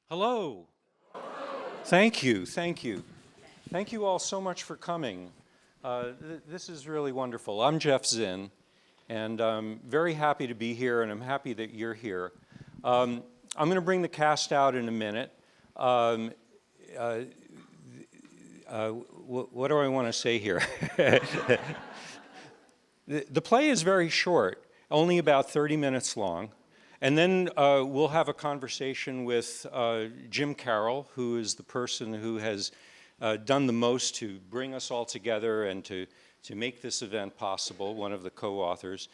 Hello. Thank you, thank you. Thank you all so much for coming. This is really wonderful. I'm Jeff Zinn, and I'm very happy to be here, and I'm happy that you're here. I'm going to bring the cast out in a minute. What do I want to say here? The play is very short, only about 30 minutes long. And then we'll have a conversation with Jim Carroll, who is the person who has done the most to bring us all together and to make this event possible, one of the co-authors.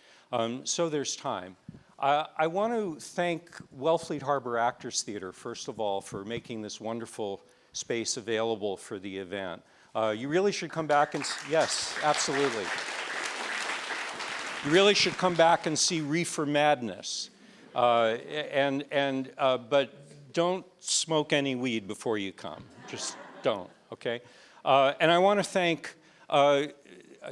So there's time. I want to thank Wellfleet Harbor Actors Theater, first of all, for making this wonderful space available for the event. You really should come back and, yes, absolutely. You really should come back and see Reefer Madness. But don't smoke any weed before you come. Just don't, okay? And I want to thank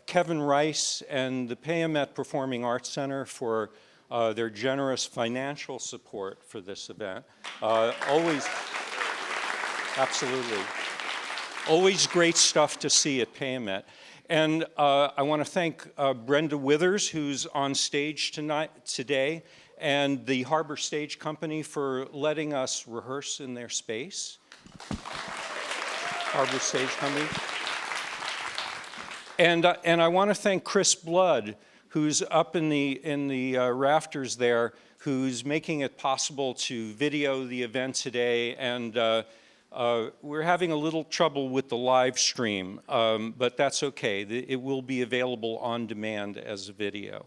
Kevin Rice and the Payamet Performing Arts Center for their generous financial support for this event. Always, absolutely. Always great stuff to see at Payamet. And I want to thank Brenda Withers, who's on stage today, and the Harbor Stage Company for letting us rehearse in their space. Harbor Stage Company. And I want to thank Chris Blood, who's up in the rafters there, who's making it possible to video the event today. And we're having a little trouble with the live stream, but that's okay. It will be available on demand as a video.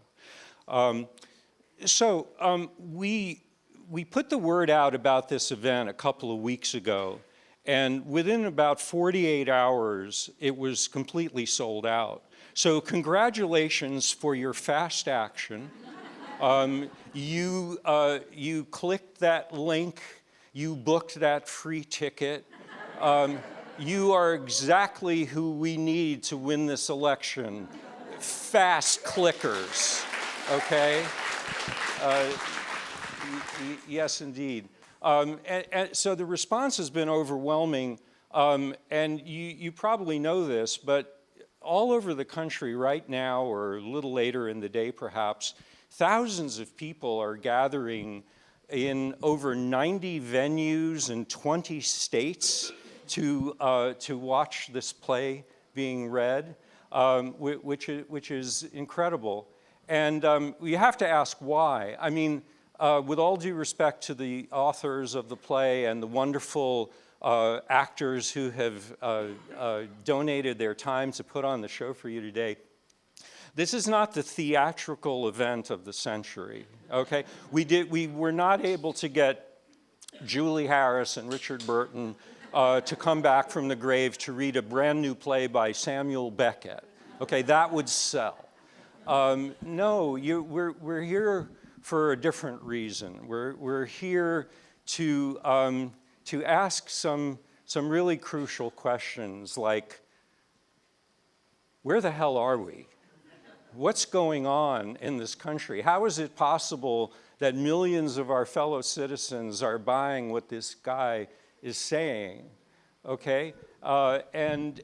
So we put the word out about this event a couple of weeks ago, and within about 48 hours, it was completely sold out. So congratulations for your fast action. You clicked that link, you booked that free ticket. You are exactly who we need to win this election. Fast clickers, okay? Yes, indeed. And so the response has been overwhelming, and you probably know this, but all over the country right now, or a little later in the day perhaps, thousands of people are gathering in over 90 venues in 20 states to watch this play being read, which is incredible. And we have to ask why. I mean, with all due respect to the authors of the play and the wonderful actors who have donated their time to put on the show for you today, this is not the theatrical event of the century, okay? We were not able to get Julie Harris and Richard Burton to come back from the grave to read a brand new play by Samuel Beckett. Okay, that would sell. No, we're here for a different reason. We're here to ask some really crucial questions like, where the hell are we? What's going on in this country? How is it possible that millions of our fellow citizens are buying what this guy is saying? Okay, and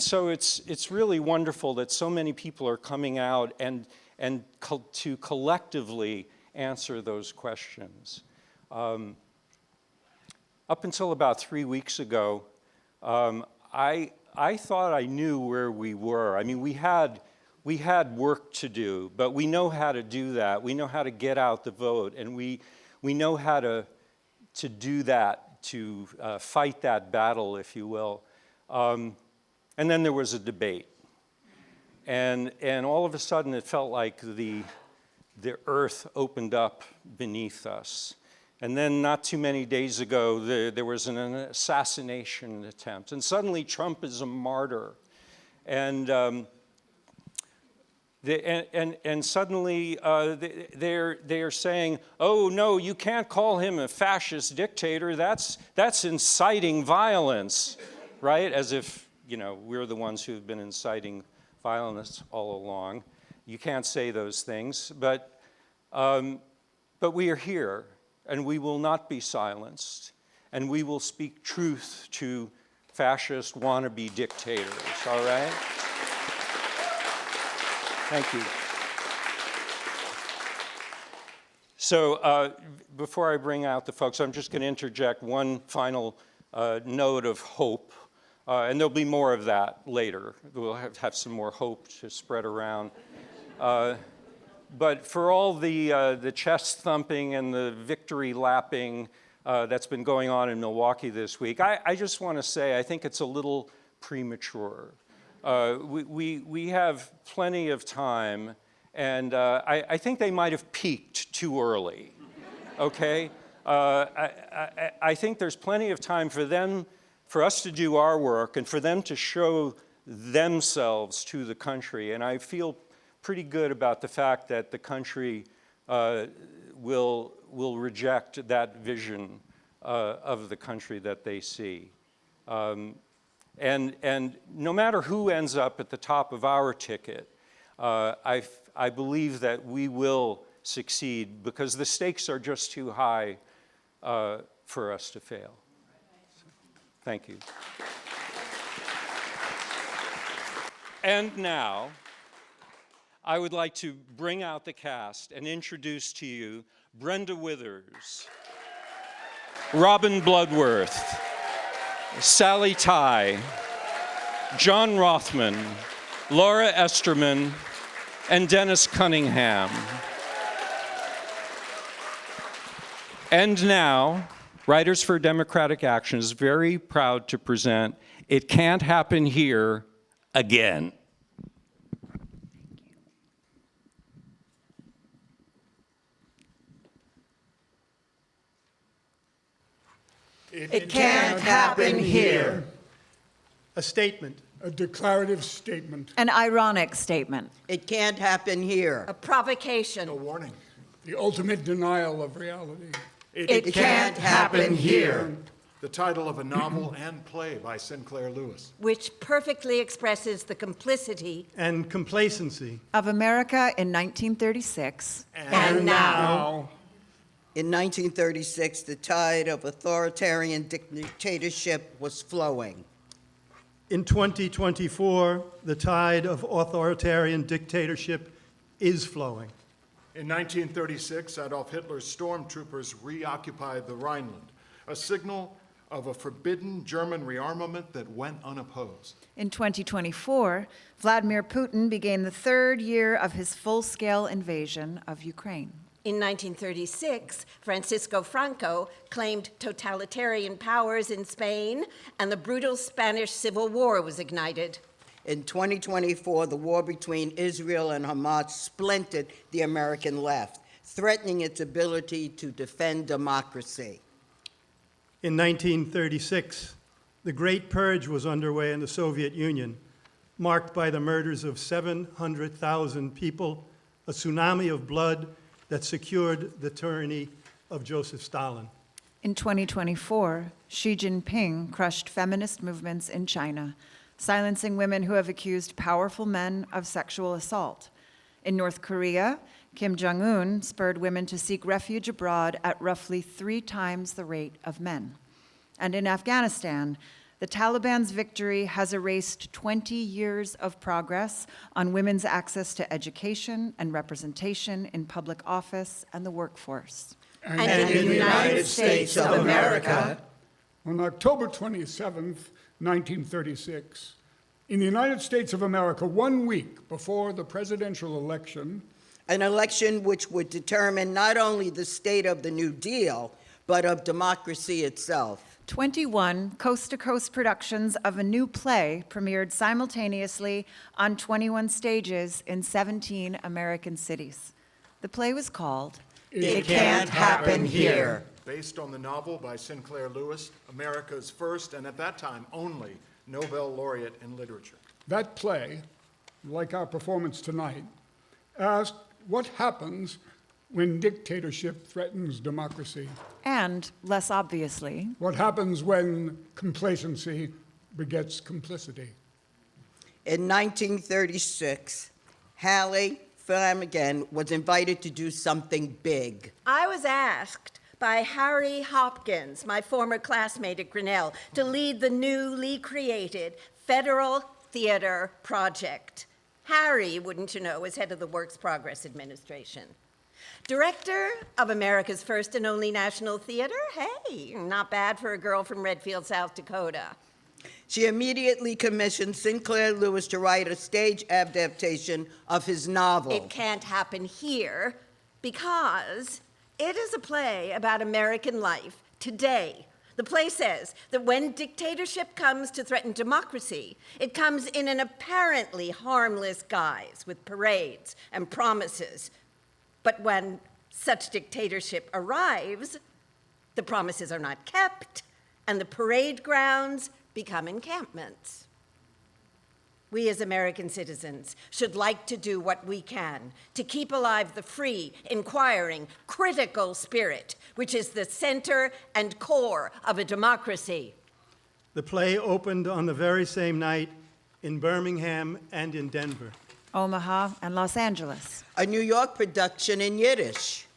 so it's really wonderful that so many people are coming out and to collectively answer those questions. Up until about 3 weeks ago, I thought I knew where we were. I mean, we had work to do, but we know how to do that. We know how to get out the vote, and we know how to do that, to fight that battle, if you will. And then there was a debate. And all of a sudden it felt like the earth opened up beneath us. And then not too many days ago, there was an assassination attempt. And suddenly Trump is a martyr. And suddenly they are saying, oh no, you can't call him a fascist dictator. That's inciting violence, right? As if, you know, we're the ones who have been inciting violence all along. You can't say those things, but we are here. and we will not be silenced, and we will speak truth to fascist wannabe dictators, all right? Thank you. So before I bring out the folks, I'm just going to interject one final note of hope, and there'll be more of that later. We'll have some more hope to spread around. But for all the chest thumping and the victory lapping that's been going on in Milwaukee this week, I just want to say I think it's a little premature. We have plenty of time, and I think they might have peaked too early, okay? I think there's plenty of time for us to do our work and for them to show themselves to the country, and I feel pretty good about the fact that the country will reject that vision of the country that they see. And no matter who ends up at the top of our ticket, I believe that we will succeed because the stakes are just too high for us to fail. So, thank you. And now, I would like to bring out the cast and introduce to you Brenda Withers, Robin Bloodworth, Sally Ty, John Rothman, Laura Esterman, and Dennis Cunningham. And now, Writers for Democratic Action is very proud to present It Can't Happen Here Again. It can't happen here. A statement. A declarative statement. An ironic statement. It can't happen here. A provocation. A warning. The ultimate denial of reality. It can't happen here. The title of a novel and play by Sinclair Lewis. Which perfectly expresses the complicity And complacency. Of America in 1936. and now. In 1936, the tide of authoritarian dictatorship was flowing. In 2024, the tide of authoritarian dictatorship is flowing. In 1936, Adolf Hitler's stormtroopers reoccupied the Rhineland, a signal of a forbidden German rearmament that went unopposed. In 2024, Vladimir Putin began the third year of his full-scale invasion of Ukraine. In 1936, Francisco Franco claimed totalitarian powers in Spain, and the brutal Spanish Civil War was ignited. In 2024, the war between Israel and Hamas splintered the American left, threatening its ability to defend democracy. In 1936, the Great Purge was underway in the Soviet Union, marked by the murders of 700,000 people, a tsunami of blood that secured the tyranny of Joseph Stalin. In 2024, Xi Jinping crushed feminist movements in China, silencing women who have accused powerful men of sexual assault. In North Korea, Kim Jong-un spurred women to seek refuge abroad at roughly 3 times the rate of men. And in Afghanistan, the Taliban's victory has erased 20 years of progress on women's access to education and representation in public office and the workforce. And in the United States of America, On October 27th, 1936, in the United States of America, 1 week before the presidential election, An election which would determine not only the state of the New Deal, but of democracy itself. 21 coast-to-coast productions of a new play premiered simultaneously on 21 stages in 17 American cities. The play was called It can't happen here. Based on the novel by Sinclair Lewis, America's first and at that time only Nobel laureate in literature. that play, like our performance tonight, asked what happens when dictatorship threatens democracy. and, less obviously, What happens when complacency begets complicity? In 1936, Hallie Flanagan was invited to do something big. I was asked by Harry Hopkins, my former classmate at Grinnell, to lead the newly created Federal Theater Project. Harry, wouldn't you know, was head of the Works Progress Administration. Director of America's first and only National Theater? Hey, not bad for a girl from Redfield, South Dakota. She immediately commissioned Sinclair Lewis to write a stage adaptation of his novel. It can't happen here because it is a play about American life today. The play says that when dictatorship comes to threaten democracy, it comes in an apparently harmless guise with parades and promises. But when such dictatorship arrives, the promises are not kept, and the parade grounds become encampments. We as American citizens should like to do what we can to keep alive the free, inquiring, critical spirit, which is the center and core of a democracy. The play opened on the very same night in Birmingham and in Denver. Omaha and Los Angeles. A New York production in Yiddish,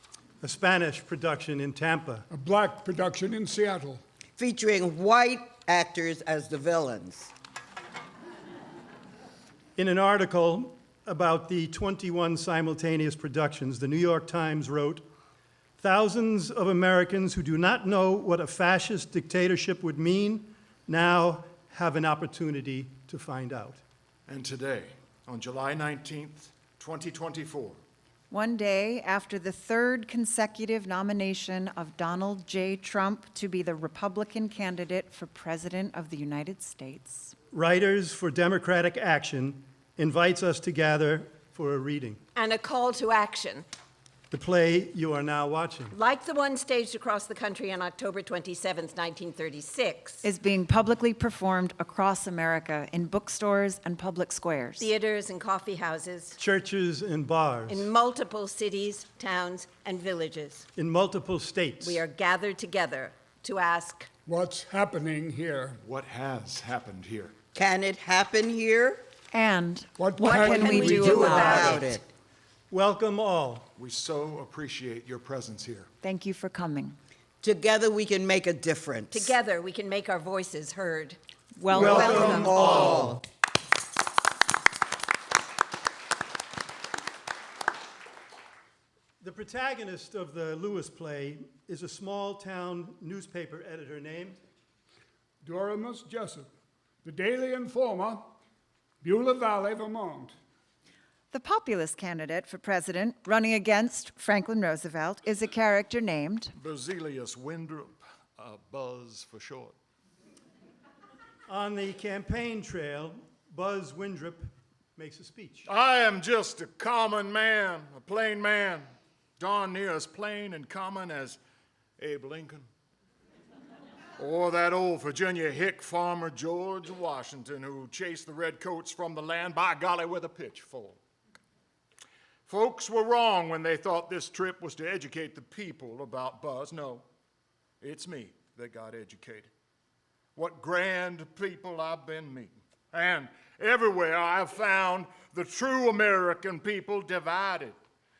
A Spanish production in Tampa. A black production in Seattle. featuring white actors as the villains. In an article about the 21 simultaneous productions, the New York Times wrote, "Thousands of Americans who do not know what a fascist dictatorship would mean now have an opportunity to find out." And today, on July 19th, 2024, One day after the third consecutive nomination of Donald J. Trump to be the Republican candidate for President of the United States, Writers for Democratic Action invites us to gather for a reading. And a call to action, The play you are now watching. like the one staged across the country on October 27th, 1936. is being publicly performed across America in bookstores and public squares. Theaters and coffee houses Churches and bars in multiple cities, towns, and villages. in multiple states. We are gathered together to ask, What's happening here? what has happened here? Can it happen here? And What can we do about it? Welcome all. We so appreciate your presence here. Thank you for coming. Together we can make a difference. together we can make our voices heard. Welcome all. The protagonist of the Lewis play is a small-town newspaper editor named Doremus Jessup, the Daily Informer, Beulah Valley, Vermont. The populist candidate for president running against Franklin Roosevelt is a character named Basilius Winthrop, Buzz for short. On the campaign trail, Buzz Winthrop makes a speech. I am just a common man, a plain man, darn near as plain and common as Abe Lincoln. Or that old Virginia hick farmer George Washington who chased the redcoats from the land, by golly, with a pitchfork. Folks were wrong when they thought this trip was to educate the people about Buzz. No, it's me that got educated. What grand people I've been meeting. And everywhere I've found the true American people divided,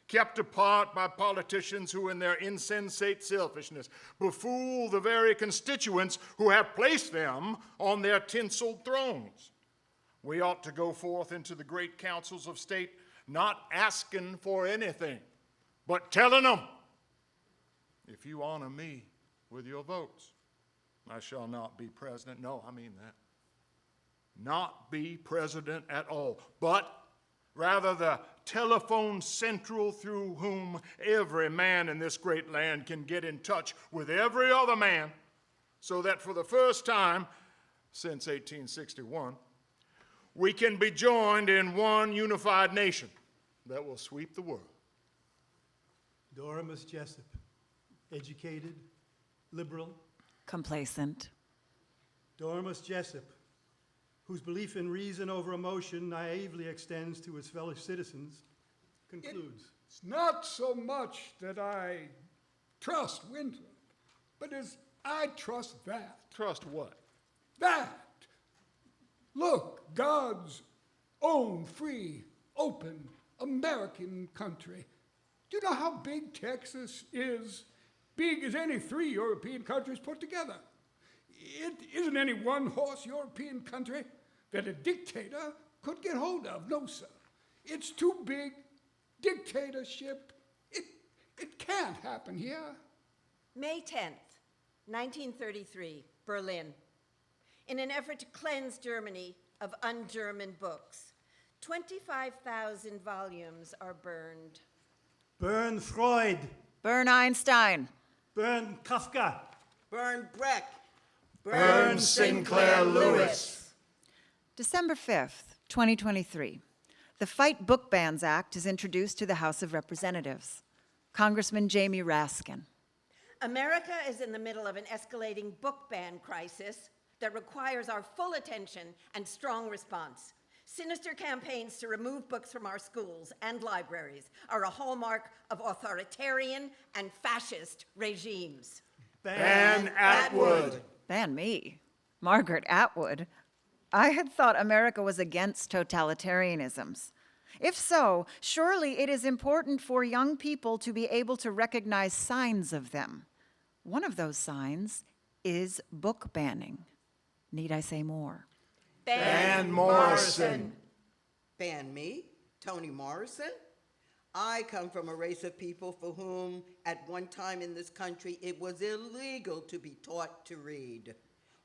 kept apart by politicians who in their insensate selfishness befool the very constituents who have placed them on their tinseled thrones. We ought to go forth into the great councils of state not asking for anything, but telling them, if you honor me with your votes, I shall not be president. No, I mean that. Not be president at all, but rather the telephone central through whom every man in this great land can get in touch with every other man, so that for the first time since 1861, we can be joined in one unified nation that will sweep the world. Doremus Jessup, educated, liberal. complacent. Doremus Jessup, whose belief in reason over emotion naively extends to his fellow citizens, concludes. It's not so much that I trust Winthrop, but as I trust that. Trust what? That. Look, God's own free, open, American country. Do you know how big Texas is? big as any 3 European countries put together. It isn't any one-horse European country that a dictator could get hold of. No, sir. It's too big. Dictatorship. It can't happen here. May 10th, 1933, Berlin. In an effort to cleanse Germany of un-German books, 25,000 volumes are burned. Burn Freud, Burn Einstein. burn Kafka, Burn Brecht. Burn Sinclair Lewis. December 5th, 2023. The Fight Book Bans Act is introduced to the House of Representatives. Congressman Jamie Raskin. America is in the middle of an escalating book ban crisis that requires our full attention and strong response. Sinister campaigns to remove books from our schools and libraries are a hallmark of authoritarian and fascist regimes. Ban Atwood. Ban me. Margaret Atwood. I had thought America was against totalitarianisms. If so, surely it is important for young people to be able to recognize signs of them. One of those signs is book banning. Need I say more? Ban Morrison. Ban me, Toni Morrison. I come from a race of people for whom, at one time in this country, it was illegal to be taught to read.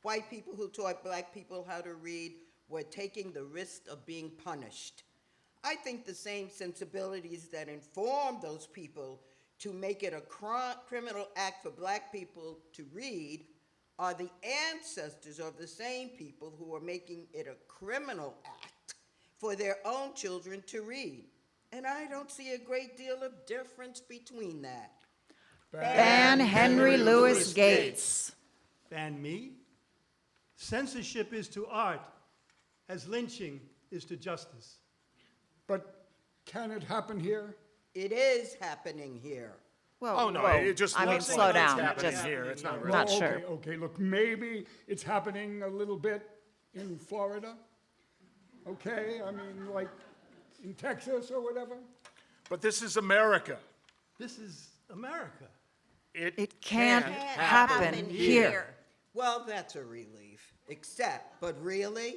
White people who taught black people how to read were taking the risk of being punished. I think the same sensibilities that informed those people to make it a criminal act for black people to read are the ancestors of the same people who are making it a criminal act for their own children to read. And I don't see a great deal of difference between that. Ban Henry Louis Gates. ban me. Censorship is to art as lynching is to justice. But can it happen here? It is happening here. Whoa, Oh, no, whoa. it just I mean, looks slow like down. it's happening Just, here. It's not really. Not Well, sure. Okay, look, maybe it's happening a little bit in Florida. Okay, I mean, like in Texas or whatever. But this is America. This is America. It can't happen here. Well, that's a relief. But really,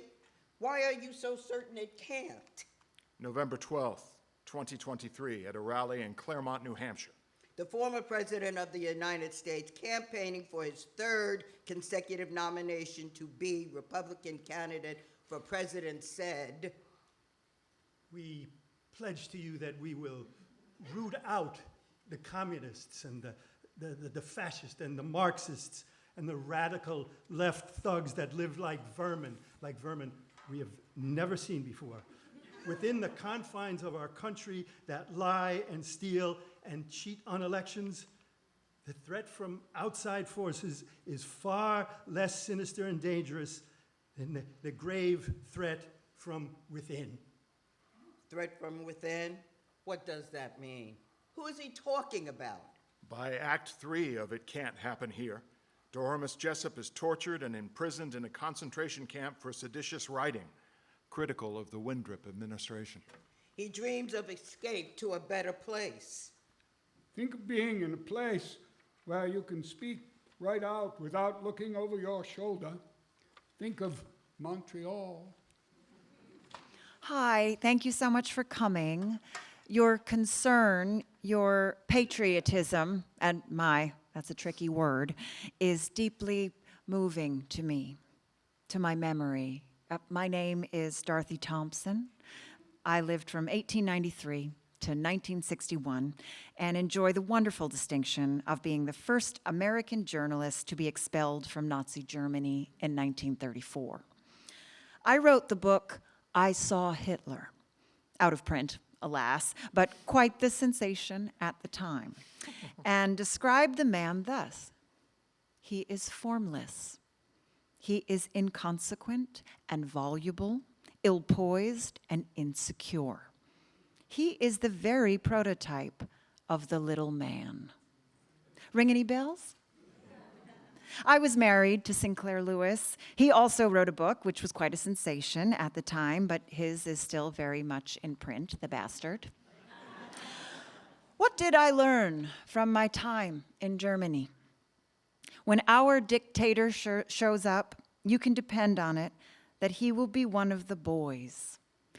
why are you so certain it can't? November 12th, 2023, at a rally in Claremont, New Hampshire. The former president of the United States, campaigning for his 3rd consecutive nomination to be Republican candidate for president, said, We pledge to you that we will root out the communists and the fascists and the Marxists and the radical left thugs that live like vermin we have never seen before, within the confines of our country that lie and steal and cheat on elections. The threat from outside forces is far less sinister and dangerous than the grave threat from within. threat from within? What does that mean? Who is he talking about? By Act 3 of It Can't Happen Here, Dormus Jessup is tortured and imprisoned in a concentration camp for seditious writing, critical of the Windrip administration. He dreams of escape to a better place. Think of being in a place where you can speak right out without looking over your shoulder. Think of Montreal. Hi, thank you so much for coming. Your concern, your patriotism, and that's a tricky word, is deeply moving to me, to my memory. My name is Dorothy Thompson. I lived from 1893 to 1961 and enjoy the wonderful distinction of being the first American journalist to be expelled from Nazi Germany in 1934. I wrote the book, I Saw Hitler, out of print, alas, but quite the sensation at the time, and described the man thus: he is formless. He is inconsequent and voluble, ill-poised and insecure. He is the very prototype of the little man. Ring any bells? I was married to Sinclair Lewis. He also wrote a book, which was quite a sensation at the time, but his is still very much in print, the bastard. What did I learn from my time in Germany? When our dictator shows up, you can depend on it that he will be one of the boys.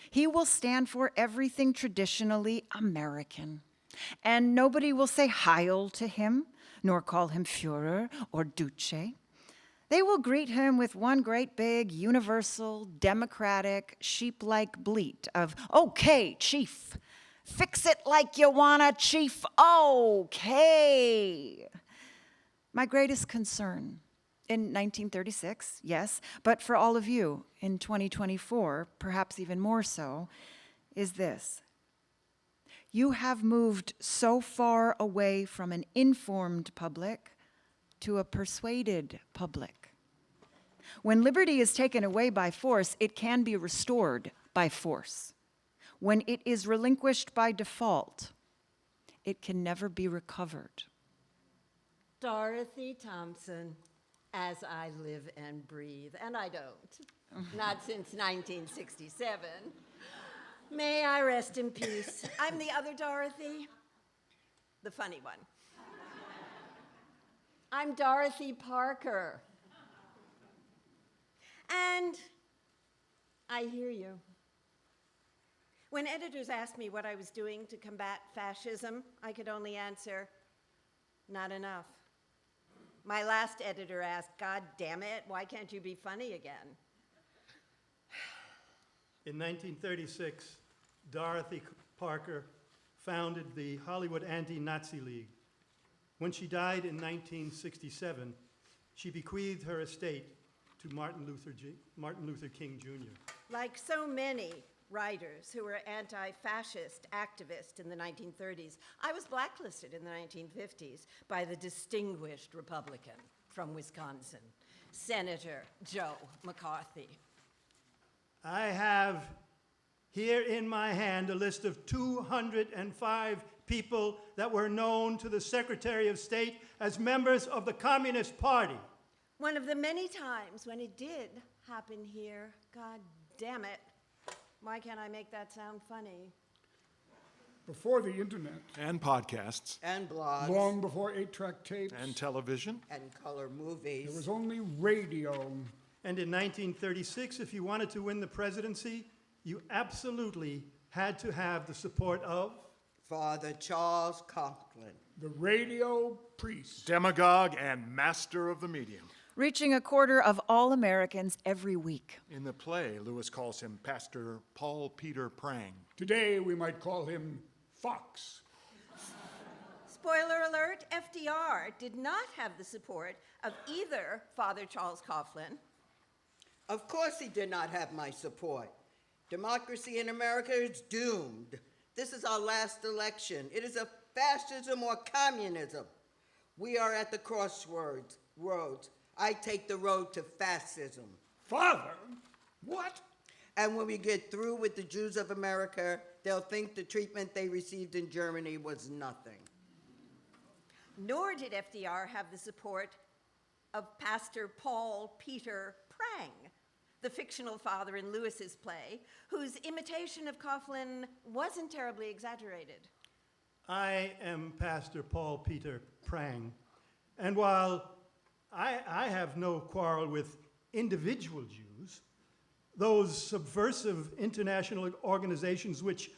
He will stand for everything traditionally American. And nobody will say Heil to him, nor call him Führer or Duce. They will greet him with one great big, universal, democratic, sheep-like bleat of, "Okay, chief. Fix it like you wanna, chief. Okay." My greatest concern in 1936, yes, but for all of you in 2024, perhaps even more so, is this. You have moved so far away from an informed public to a persuaded public. When liberty is taken away by force, it can be restored by force. When it is relinquished by default, it can never be recovered. Dorothy Thompson, as I live and breathe, and I don't, not since 1967. May I rest in peace. I'm the other Dorothy, the funny one. I'm Dorothy Parker. And I hear you. When editors asked me what I was doing to combat fascism, I could only answer, not enough. My last editor asked, "God damn it, why can't you be funny again?" In 1936, Dorothy Parker founded the Hollywood Anti-Nazi League. When she died in 1967, she bequeathed her estate to Martin Luther King Jr. Like so many writers who were anti-fascist activists in the 1930s, I was blacklisted in the 1950s by the distinguished Republican from Wisconsin, Senator Joe McCarthy. I have here in my hand a list of 205 people that were known to the Secretary of State as members of the Communist Party. One of the many times when it did happen here, God damn it, why can't I make that sound funny? Before the internet, And podcasts. And blogs. long before 8-track tapes, And television. And color movies. there was only radio. And in 1936, if you wanted to win the presidency, you absolutely had to have the support of Father Charles Coughlin. The radio priest. Demagogue and master of the medium. Reaching a quarter of all Americans every week. In the play, Lewis calls him Pastor Paul Peter Prang. Today, we might call him Fox. Spoiler alert, FDR did not have the support of either Father Charles Coughlin. Of course he did not have my support. Democracy in America is doomed. This is our last election. It is a fascism or communism. We are at the crossroads. I take the road to fascism. Father? What? And when we get through with the Jews of America, they'll think the treatment they received in Germany was nothing. Nor did FDR have the support of Pastor Paul Peter Prang, the fictional father in Lewis's play, whose imitation of Coughlin wasn't terribly exaggerated. I am Pastor Paul Peter Prang. And while I have no quarrel with individual Jews, those subversive international organizations which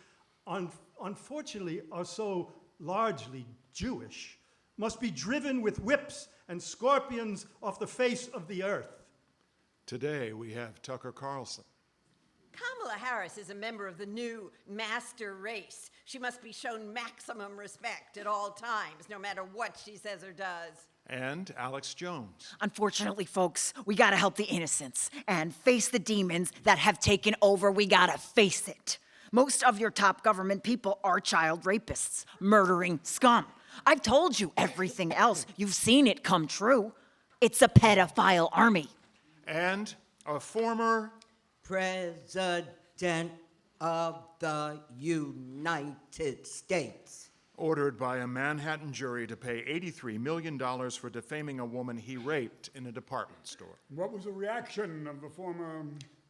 unfortunately are so largely Jewish must be driven with whips and scorpions off the face of the earth. Today, we have Tucker Carlson. Kamala Harris is a member of the new master race. She must be shown maximum respect at all times, no matter what she says or does. And Alex Jones. Unfortunately, folks, we gotta help the innocents and face the demons that have taken over. We gotta face it. Most of your top government people are child rapists, murdering scum. I've told you everything else. You've seen it come true. It's a pedophile army. And a former President of the United States. ordered by a Manhattan jury to pay $83 million for defaming a woman he raped in a department store. What was the reaction of the former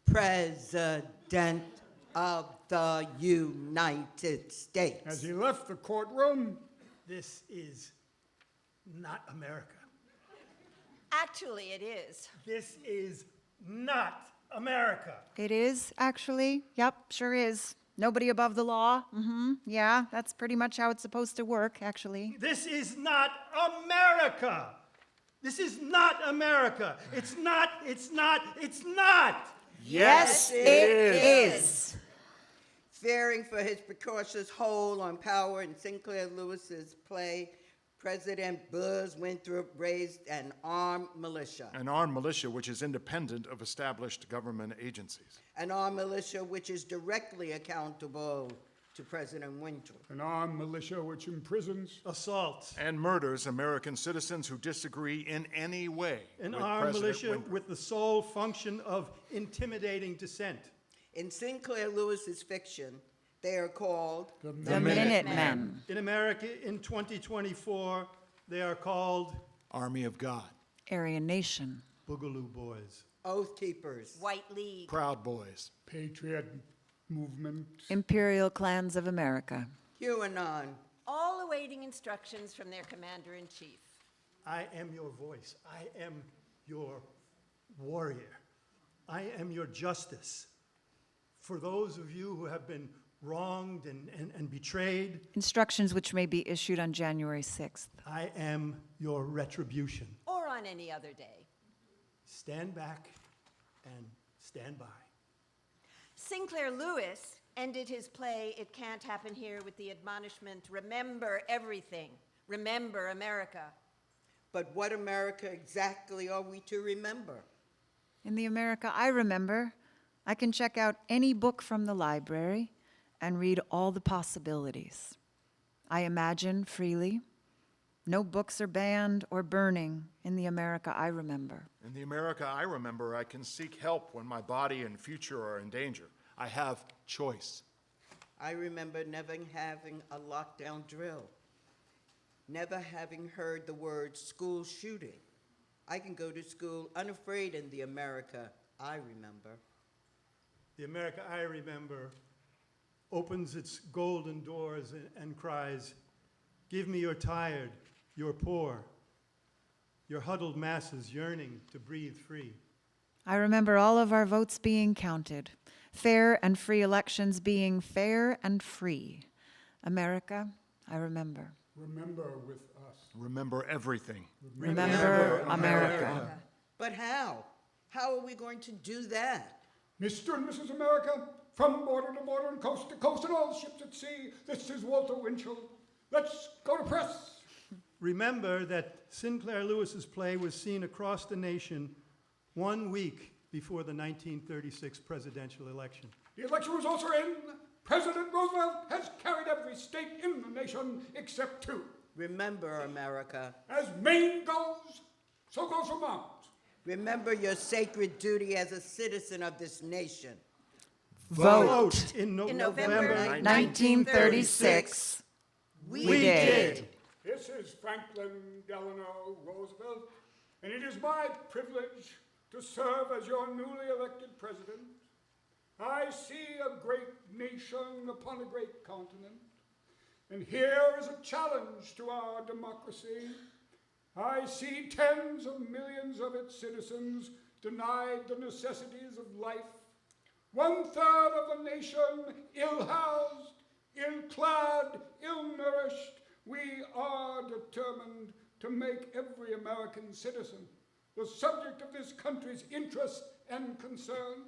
President of the United States. As he left the courtroom, This is not America. Actually, it is. This is not America. It is, actually. Yep, sure is. Nobody above the law. Yeah, that's pretty much how it's supposed to work, actually. This is not America. This is not America. It's not. Yes, it is. Fearing for his precocious hold on power in Sinclair Lewis's play, President Buzz Winthrop raised an armed militia. An armed militia which is independent of established government agencies. An armed militia which is directly accountable to President Winthrop. an armed militia which imprisons, Assaults. And murders American citizens who disagree in any way An with armed President militia Winthrop. with the sole function of intimidating dissent. In Sinclair Lewis's fiction, they are called The Minutemen. In America in 2024, they are called Army of God, Aryan Nation. Boogaloo Boys. Oath Keepers. White League. Proud Boys, patriot movement, Imperial Clans of America. QAnon. All awaiting instructions from their commander-in-chief. I am your voice. I am your warrior. I am your justice. For those of you who have been wronged and betrayed, Instructions which may be issued on January 6th. I am your retribution. Or on any other day. Stand back and stand by. Sinclair Lewis ended his play, It Can't Happen Here, with the admonishment, remember everything. Remember America. But what America exactly are we to remember? In the America I remember, I can check out any book from the library and read all the possibilities. I imagine freely. No books are banned or burning in the America I remember. In the America I remember, I can seek help when my body and future are in danger. I have choice. I remember never having a lockdown drill, never having heard the word school shooting. I can go to school unafraid in the America I remember. The America I remember opens its golden doors and cries, "Give me your tired, your poor, your huddled masses yearning to breathe free." I remember all of our votes being counted, fair and free elections being fair and free. America, I remember. remember with us. Remember everything. Remember America. But how? How are we going to do that? Mr. and Mrs. America, from border to border and coast to coast and all ships at sea, this is Walter Winchell. Let's go to press. Remember that Sinclair Lewis's play was seen across the nation 1 week before the 1936 presidential election. The election results are in. President Roosevelt has carried every state in the nation except 2. Remember, America. As Maine goes, so goes Vermont. Remember your sacred duty as a citizen of this nation. Vote. In November November 1936. We did. This is Franklin Delano Roosevelt, and it is my privilege to serve as your newly elected president. I see a great nation upon a great continent, and here is a challenge to our democracy. I see tens of millions of its citizens denied the necessities of life. 1/3 of the nation ill-housed, ill-clad, ill-nourished. We are determined to make every American citizen the subject of this country's interest and concern.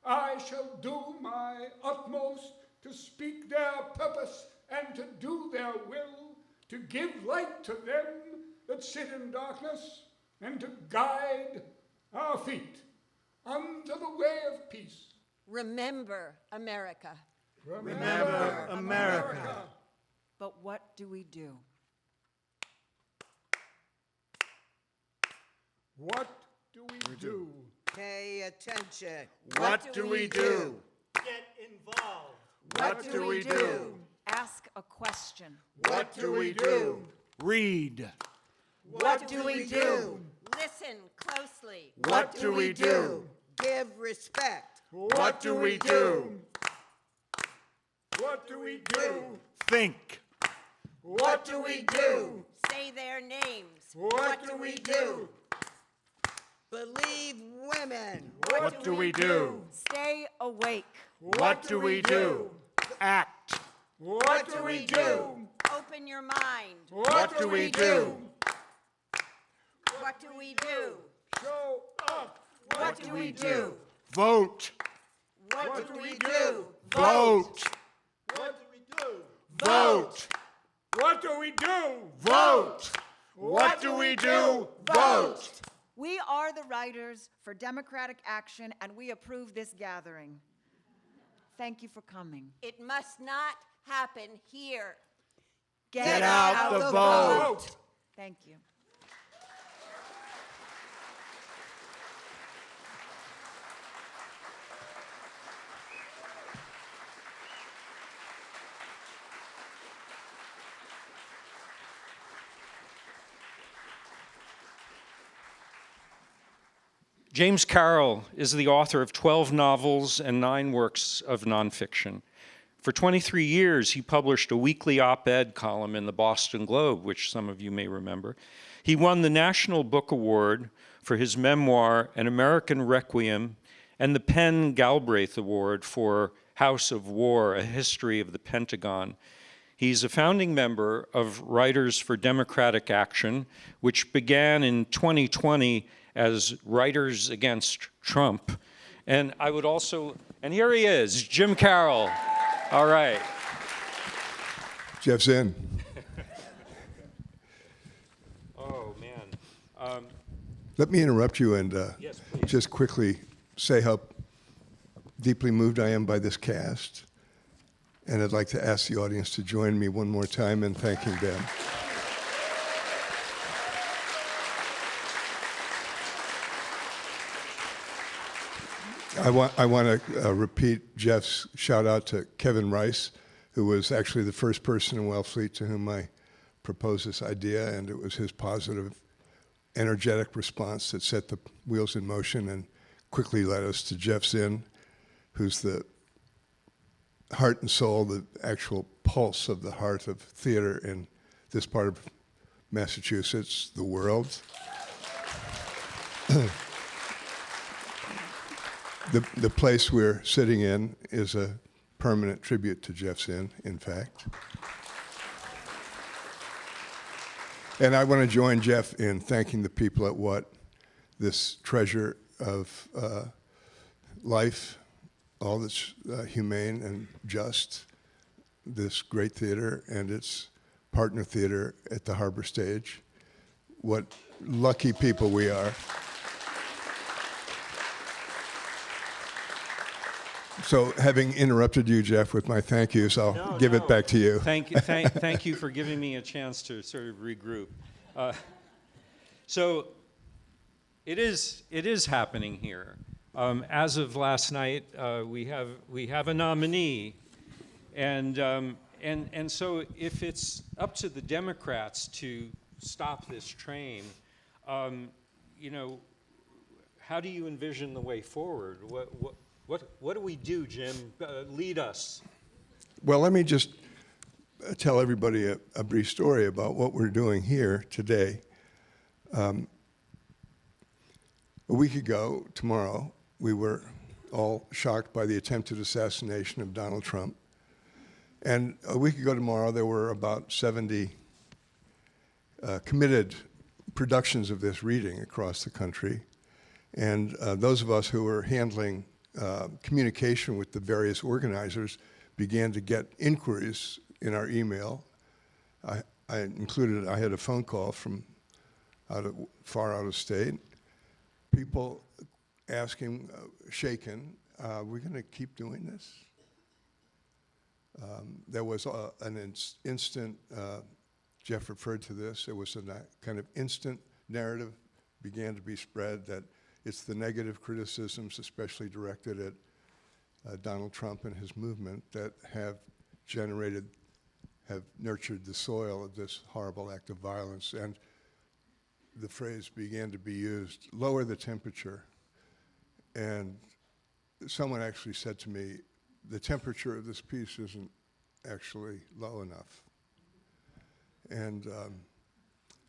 I shall do my utmost to speak their purpose and to do their will, to give light to them that sit in darkness, and to guide our feet unto the way of peace. Remember America. Remember America. But what do we do? What do we do? Pay attention. What do we do? Get involved. What do we do? Ask a question. What do we do? Read. What do we do? Listen closely. What do we do? Give respect. What do we do? What do we do? Think. What do we do? Say their names. What do we do? Believe women. What do we do? Stay awake. What do we do? Act. What do we do? Open your mind. What do we do? What do we do? Show up. What do we do? Vote. What do we do? Vote. What do we do? Vote. What do we do? Vote. What do we do? Vote. We are the writers for democratic action, and we approve this gathering. Thank you for coming. It must not happen here. Get out the vote. Thank you. James Carroll is the author of 12 novels and 9 works of nonfiction. For 23 years, he published a weekly op-ed column in the Boston Globe, which some of you may remember. He won the National Book Award for his memoir, An American Requiem, and the Penn Galbraith Award for House of War, A History of the Pentagon. He's a founding member of Writers for Democratic Action, which began in 2020 as Writers Against Trump. And I would also, and here he is, Jim Carroll. All right. Jeff's in. Oh, man. Let me interrupt you and Yes, please. just quickly say how deeply moved I am by this cast. And I'd like to ask the audience to join me one more time in thanking them. I want to repeat Jeff's shout out to Kevin Rice, who was actually the first person in Wellfleet to whom I proposed this idea, and it was his positive, energetic response that set the wheels in motion and quickly led us to Jeff Zinn, who's the heart and soul, the actual pulse of the heart of theater in this part of Massachusetts, the world. The place we're sitting in is a permanent tribute to Jeff Zinn, in fact. And I want to join Jeff in thanking the people at What, this treasure of life, all that's humane and just, this great theater and its partner theater at the Harbor Stage. What lucky people we are. So, having interrupted you, Jeff, with my thank yous, I'll give it back to you. Thank you for giving me a chance to sort of regroup. So it is happening here. As of last night, we have a nominee, and so if it's up to the Democrats to stop this train, you know, how do you envision the way forward? What do we do, Jim? Lead us. Well, let me just tell everybody a brief story about what we're doing here today. A week ago, tomorrow, we were all shocked by the attempted assassination of Donald Trump. And a week ago tomorrow, there were about 70 committed productions of this reading across the country. And those of us who were handling communication with the various organizers began to get inquiries in our email. I had a phone call from far out of state, people asking, shaken, we're going to keep doing this? There was an instant, Jeff referred to this, there was a kind of instant narrative began to be spread that it's the negative criticisms, especially directed at Donald Trump and his movement, that have nurtured the soil of this horrible act of violence. And the phrase began to be used, lower the temperature. And someone actually said to me, the temperature of this piece isn't actually low enough. And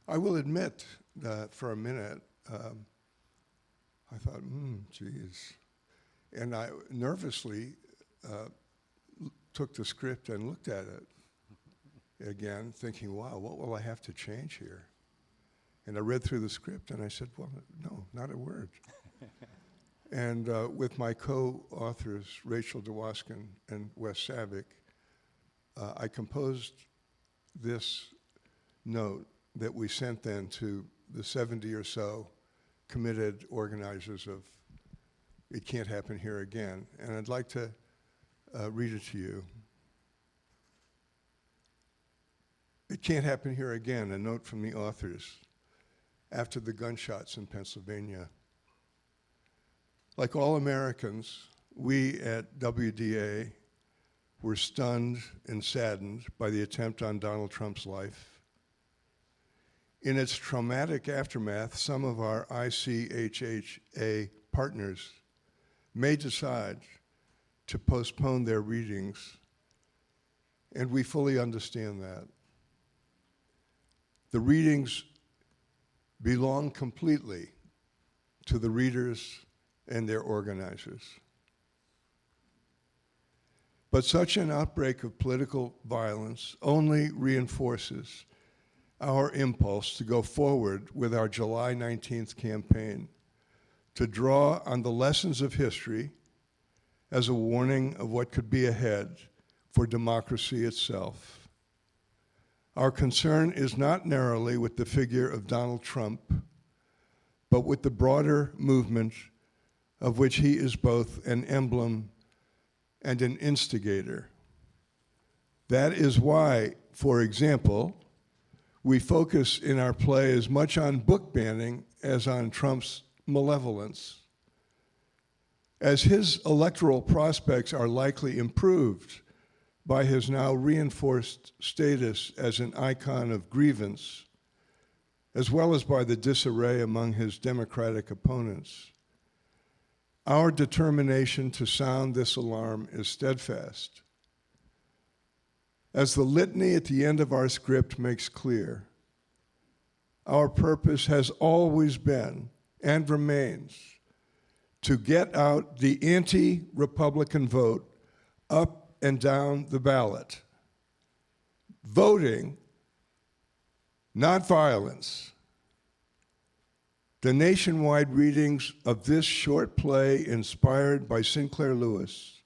I will admit that for a minute, I thought, geez. And I nervously took the script and looked at it again, thinking, wow, what will I have to change here? And I read through the script and I said, well, no, not a word. And with my co-authors, Rachel DeWaskin and Wes Savick, I composed this note that we sent then to the 70 or so committed organizers of It Can't Happen Here Again. And I'd like to read it to you. It can't happen here again, a note from the authors after the gunshots in Pennsylvania. Like all Americans, we at WDA were stunned and saddened by the attempt on Donald Trump's life. In its traumatic aftermath, some of our ICHHA partners may decide to postpone their readings, and we fully understand that. The readings belong completely to the readers and their organizers. But such an outbreak of political violence only reinforces our impulse to go forward with our July 19th campaign to draw on the lessons of history as a warning of what could be ahead for democracy itself. Our concern is not narrowly with the figure of Donald Trump, but with the broader movement of which he is both an emblem and an instigator. That is why, for example, we focus in our play as much on book banning as on Trump's malevolence. As his electoral prospects are likely improved by his now reinforced status as an icon of grievance, as well as by the disarray among his Democratic opponents, our determination to sound this alarm is steadfast. As the litany at the end of our script makes clear, our purpose has always been and remains to get out the anti-Republican vote up and down the ballot. Voting, not violence. The nationwide readings of this short play, inspired by Sinclair Lewis,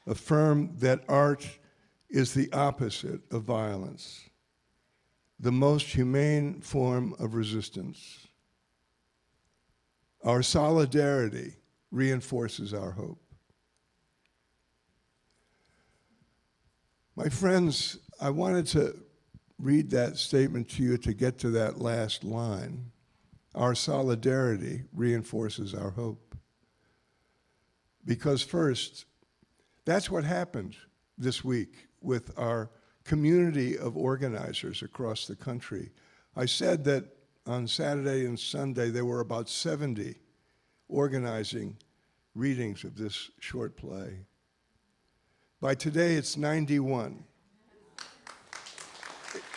affirm that art is the opposite of violence, the most humane form of resistance. Our solidarity reinforces our hope. My friends, I wanted to read that statement to you to get to that last line. Our solidarity reinforces our hope. Because first, that's what happened this week with our community of organizers across the country. I said that on Saturday and Sunday there were about 70 organizing readings of this short play. By today it's 91.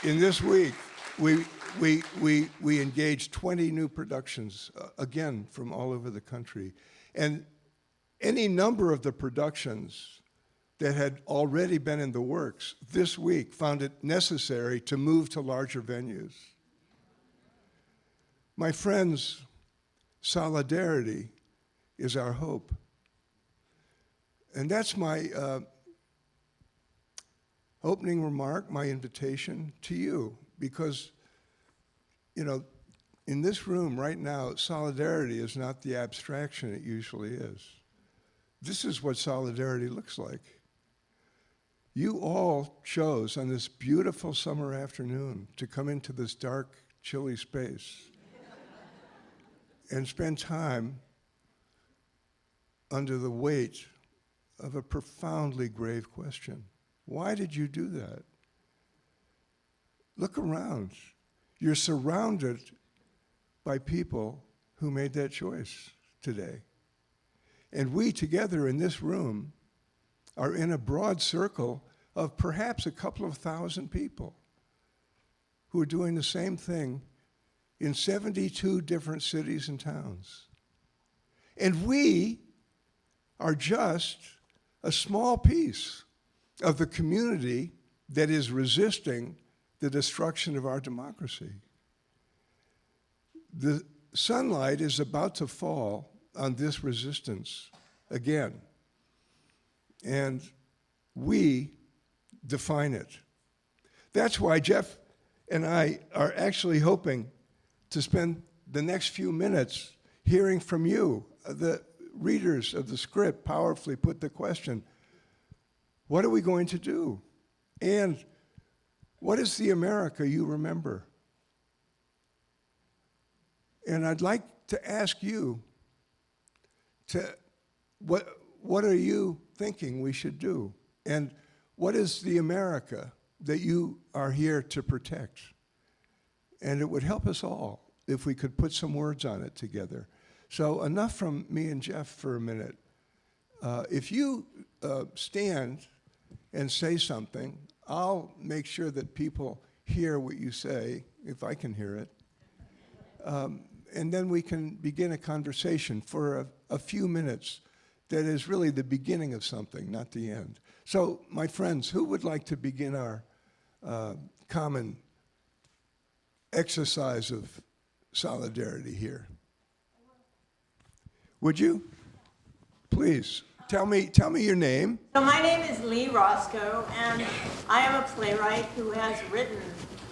In this week, we engaged 20 new productions, again, from all over the country. And any number of the productions that had already been in the works this week found it necessary to move to larger venues. My friends, solidarity is our hope. And that's my opening remark, my invitation to you, because, you know, in this room right now, solidarity is not the abstraction it usually is. This is what solidarity looks like. You all chose on this beautiful summer afternoon to come into this dark, chilly space and spend time under the weight of a profoundly grave question. Why did you do that? Look around. You're surrounded by people who made that choice today. And we together in this room are in a broad circle of perhaps a couple of thousand people who are doing the same thing in 72 different cities and towns. And we are just a small piece of the community that is resisting the destruction of our democracy. The sunlight is about to fall on this resistance again, and we define it. That's why Jeff and I are actually hoping to spend the next few minutes hearing from you. The readers of the script powerfully put the question, what are we going to do? And what is the America you remember? And I'd like to ask you what are you thinking we should do? And what is the America that you are here to protect? And it would help us all if we could put some words on it together. So enough from me and Jeff for a minute. If you stand and say something, I'll make sure that people hear what you say, if I can hear it. And then we can begin a conversation for a few minutes that is really the beginning of something, not the end. So, my friends, who would like to begin our common exercise of solidarity here? Would you? Please, tell me your name. So my name is Lee Roscoe, and I am a playwright who has written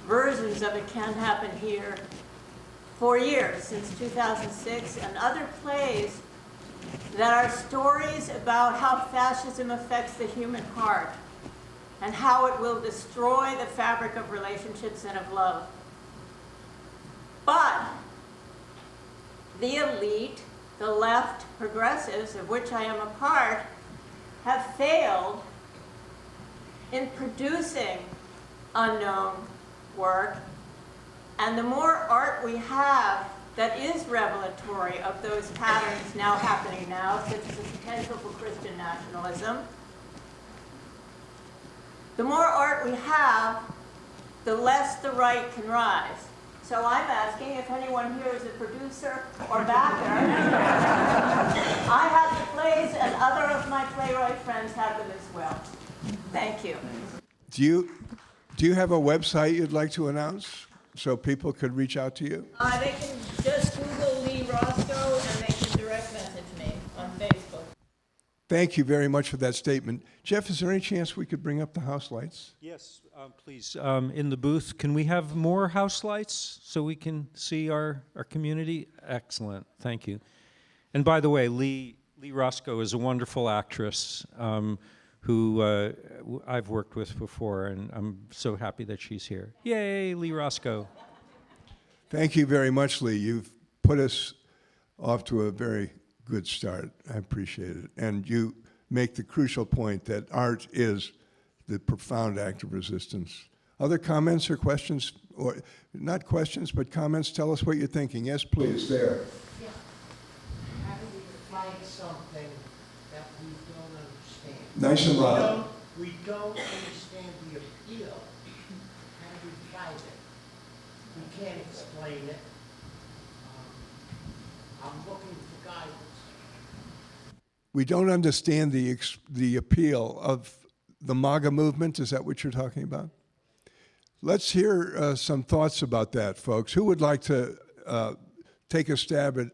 versions of It Can Happen Here for years, since 2006, and other plays that are stories about how fascism affects the human heart and how it will destroy the fabric of relationships and of love. But the elite, the left progressives, of which I am a part, have failed in producing unknown work. And the more art we have that is revelatory of those patterns now happening now, such as the potential for Christian nationalism, the more art we have, the less the right can rise. So I'm asking if anyone here is a producer or backer. I have the plays, and other of my playwright friends have them as well. Thank you. Do you have a website you'd like to announce so people could reach out to you? They can just Google Lee Roscoe, and they can direct message me on Facebook. Thank you very much for that statement. Jeff, is there any chance we could bring up the house lights? Yes, please. In the booth, can we have more house lights so we can see our community? Excellent. Thank you. And by the way, Lee Roscoe is a wonderful actress who I've worked with before, and I'm so happy that she's here. Yay, Lee Roscoe. Thank you very much, Lee. You've put us off to a very good start. I appreciate it. And you make the crucial point that art is the profound act of resistance. Other comments or questions? Or not questions, but comments. Tell us what you're thinking. Yes, please. There. Yeah. How do we find something that we don't understand? Nice and loud. We don't understand the appeal. How do we find it? We can't explain it. I'm looking for guidance. We don't understand the appeal of the MAGA movement. Is that what you're talking about? Let's hear some thoughts about that, folks. Who would like to take a stab at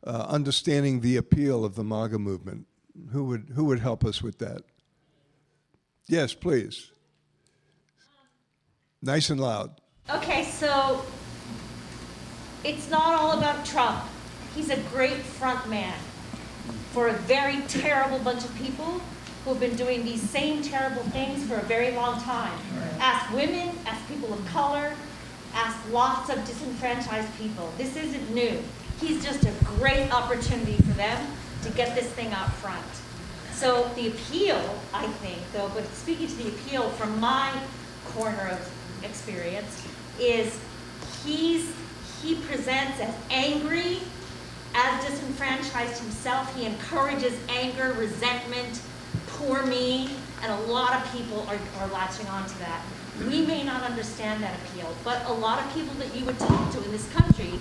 understanding the appeal of the MAGA movement? Who would help us with that? Yes, please. Nice and loud. Okay, so it's not all about Trump. He's a great front man for a very terrible bunch of people who have been doing these same terrible things for a very long time. Ask women, ask people of color, ask lots of disenfranchised people. This isn't new. He's just a great opportunity for them to get this thing out front. So the appeal, I think, though, but speaking to the appeal from my corner of experience, is he presents as angry, as disenfranchised himself. He encourages anger, resentment, poor me. And a lot of people are latching on to that. We may not understand that appeal, but a lot of people that you would talk to in this country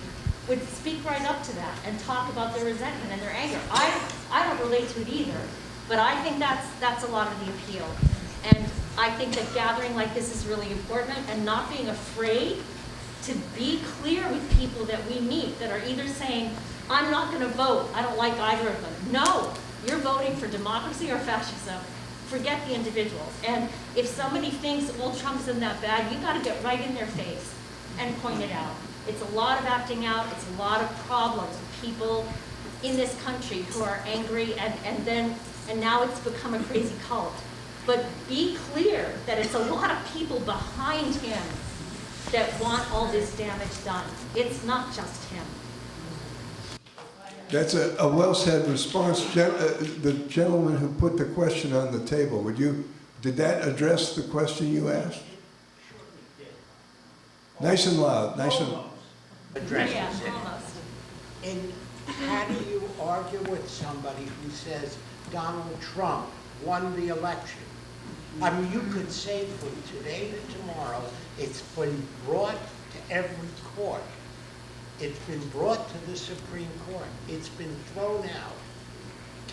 would speak right up to that and talk about their resentment and their anger. I don't relate to it either, but I think that's a lot of the appeal. And I think that gathering like this is really important, and not being afraid to be clear with people that we meet that are either saying, I'm not going to vote, I don't like either of them. No, you're voting for democracy or fascism. Forget the individuals. And if somebody thinks, well, Trump isn't that bad, you got to get right in their face and point it out. It's a lot of acting out. It's a lot of problems with people in this country who are angry, and now it's become a crazy cult. But be clear that it's a lot of people behind him that want all this damage done. It's not just him. That's a well-said response. The gentleman who put the question on the table, did that address the question you asked? Nice and loud, nice and... Addresses Yeah, it. almost. And how do you argue with somebody who says Donald Trump won the election? I mean, you could say from today to tomorrow, it's been brought to every court. It's been brought to the Supreme Court. It's been thrown out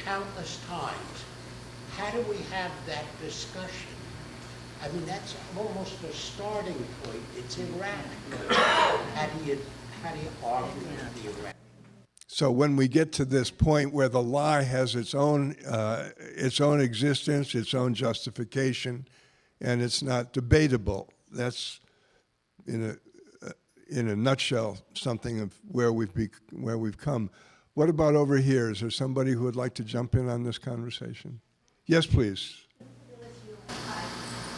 countless times. How do we have that discussion? I mean, that's almost a starting point. It's irrational. How do you argue with the irrational? So when we get to this point where the lie has its own existence, its own justification, and it's not debatable, that's in a nutshell something of where we've come. What about over here? Is there somebody who would like to jump in on this conversation? Yes, please.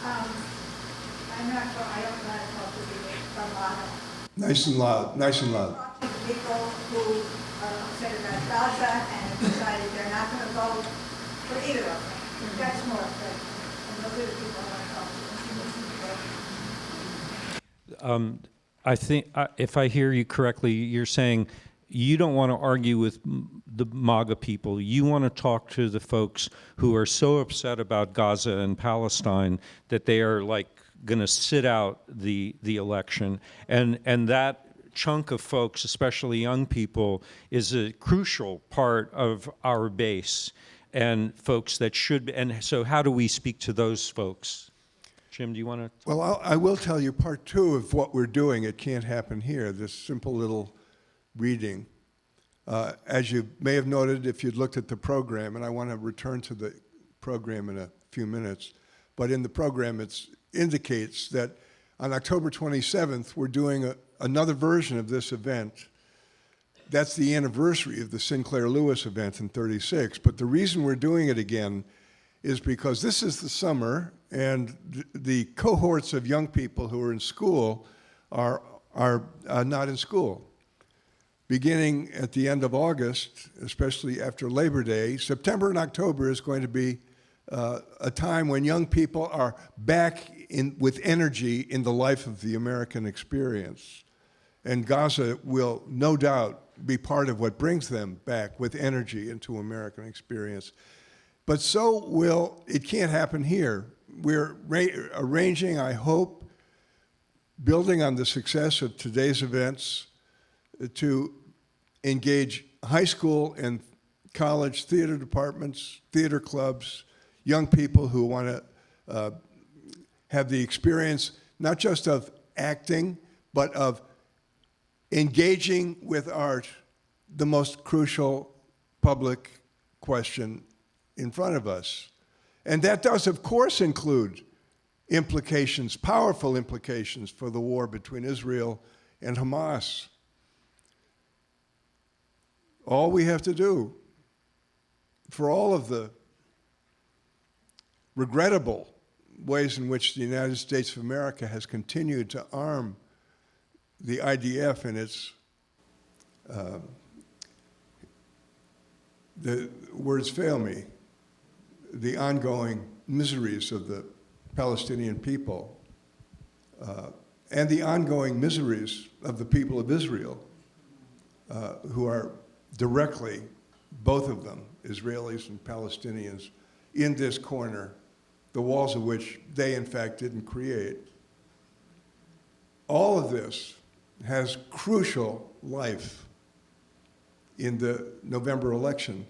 I'm not sure, I don't know how to talk to people from Ghana. Nice and loud, nice and loud. Talking to people who are upset about Gaza and decided they're not going to vote for either of them. That's more upsetting. And those are the people I want to talk to. I think, if I hear you correctly, you're saying you don't want to argue with the MAGA people. You want to talk to the folks who are so upset about Gaza and Palestine that they are like going to sit out the election. And that chunk of folks, especially young people, is a crucial part of our base and folks that should, and so how do we speak to those folks? Jim, do you want to? Well, I will tell you part two of what we're doing. It can't happen here, this simple little reading. As you may have noted if you'd looked at the program, and I want to return to the program in a few minutes, but in the program it indicates that on October 27th, we're doing another version of this event. That's the anniversary of the Sinclair Lewis event in '36, but the reason we're doing it again is because this is the summer, and the cohorts of young people who are in school are not in school. Beginning at the end of August, especially after Labor Day, September and October is going to be a time when young people are back with energy in the life of the American experience. And Gaza will no doubt be part of what brings them back with energy into American experience. But so will, it can't happen here. We're arranging, I hope, building on the success of today's events, to engage high school and college theater departments, theater clubs, young people who want to have the experience not just of acting, but of engaging with art, the most crucial public question in front of us. And that does, of course, include implications, powerful implications for the war between Israel and Hamas. All we have to do, for all of the regrettable ways in which the United States of America has continued to arm the IDF in its, the words fail me, the ongoing miseries of the Palestinian people, and the ongoing miseries of the people of Israel, who are directly, both of them, Israelis and Palestinians, in this corner, the walls of which they, in fact, didn't create. All of this has crucial life in the November election.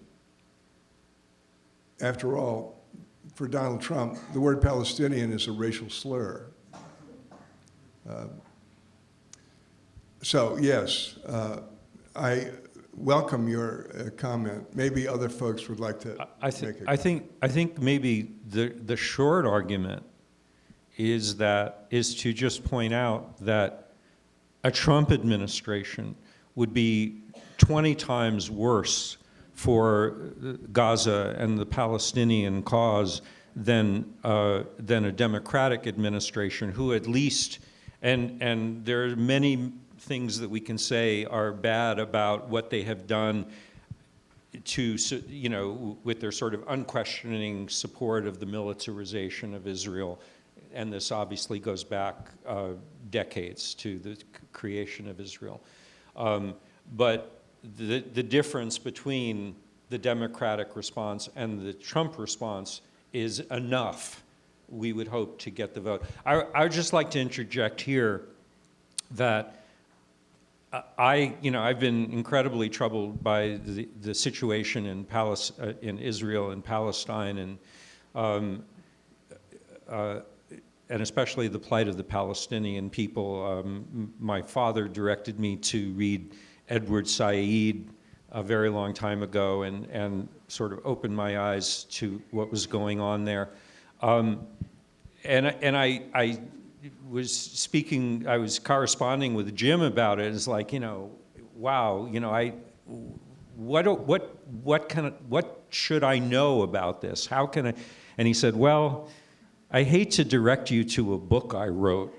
After all, for Donald Trump, the word Palestinian is a racial slur. So yes, I welcome your comment. Maybe other folks would like to make a comment. I think maybe the short argument is to just point out that a Trump administration would be 20 times worse for Gaza and the Palestinian cause than a Democratic administration who at least, and there are many things that we can say are bad about what they have done to, you know, with their sort of unquestioning support of the militarization of Israel. And this obviously goes back decades to the creation of Israel. But the difference between the Democratic response and the Trump response is enough, we would hope, to get the vote. I would just like to interject here that I've been incredibly troubled by the situation in Israel and Palestine, and especially the plight of the Palestinian people. My father directed me to read Edward Said a very long time ago, and sort of opened my eyes to what was going on there. And I was corresponding with Jim about it. It's like, wow, what should I know about this? How can I? And he said, well, I hate to direct you to a book I wrote,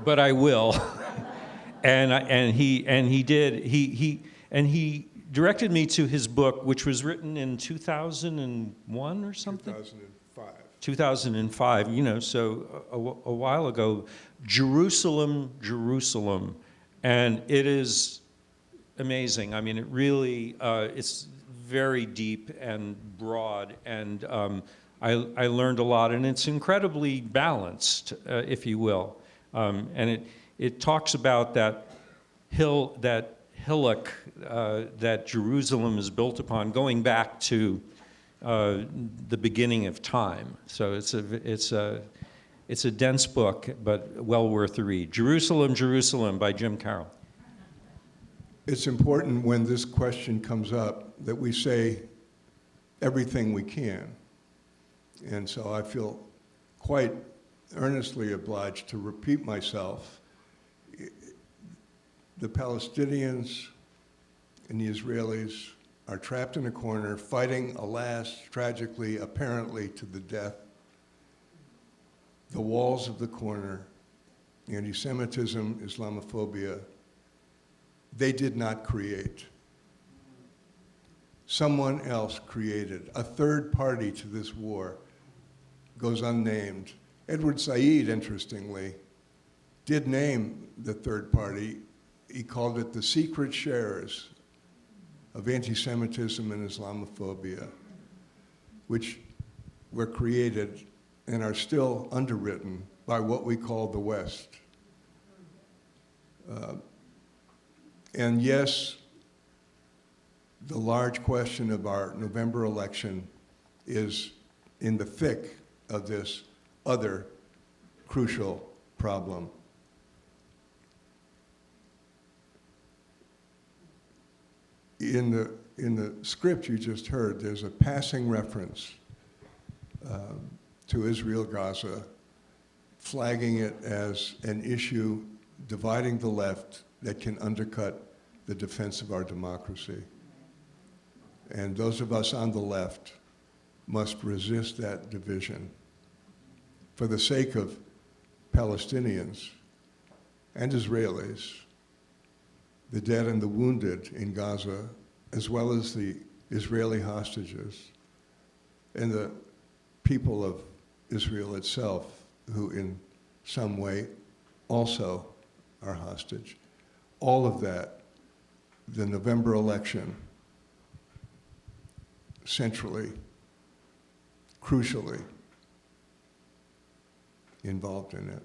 but I will. And he did. He directed me to his book, which was written in 2001 or something. 2005. So a while ago. Jerusalem, Jerusalem, and it is amazing. I mean, it really it's very deep and broad, and I learned a lot, and it's incredibly balanced, if you will. And it talks about that hillock that Jerusalem is built upon, going back to the beginning of time. So it's a dense book, but well worth the read. Jerusalem, Jerusalem by Jim Carroll. It's important when this question comes up that we say everything we can. And so I feel quite earnestly obliged to repeat myself. The Palestinians and the Israelis are trapped in a corner, fighting, alas, tragically, apparently to the death. The walls of the corner, anti-Semitism, Islamophobia, they did not create. Someone else created. A third party to this war goes unnamed. Edward Said, interestingly, did name the third party. He called it the secret sharers of anti-Semitism and Islamophobia, which were created and are still underwritten by what we call the West. And yes, the large question of our November election is in the thick of this other crucial problem. In the script you just heard, there's a passing reference to Israel-Gaza, flagging it as an issue dividing the left that can undercut the defense of our democracy. And those of us on the left must resist that division for the sake of Palestinians and Israelis, the dead and the wounded in Gaza, as well as the Israeli hostages, and the people of Israel itself, who in some way also are hostage. All of that, the November election, centrally crucially involved in it.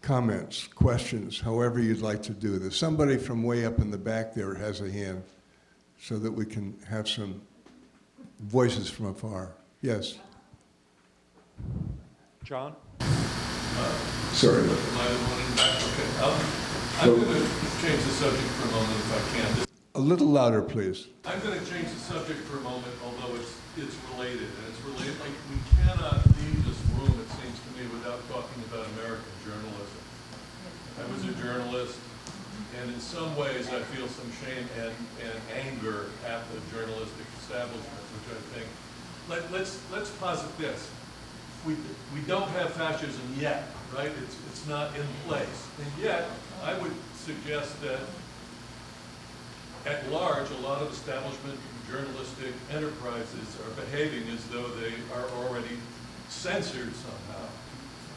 Comments, questions, however you'd like to do this. Somebody from way up in the back there has a hand so that we can have some voices from afar. Yes? John? Sorry. Am I the one in the back? Okay. I'm going to change the subject for a moment if I can. A little louder, please. I'm going to change the subject for a moment, although it's related. And it's related, like, we cannot leave this room, it seems to me, without talking about American journalism. I was a journalist, and in some ways I feel some shame and anger at the journalistic establishment, which I think, let's posit this. We don't have fascism yet, right? It's not in place. And yet, I would suggest that at large, a lot of establishment journalistic enterprises are behaving as though they are already censored somehow,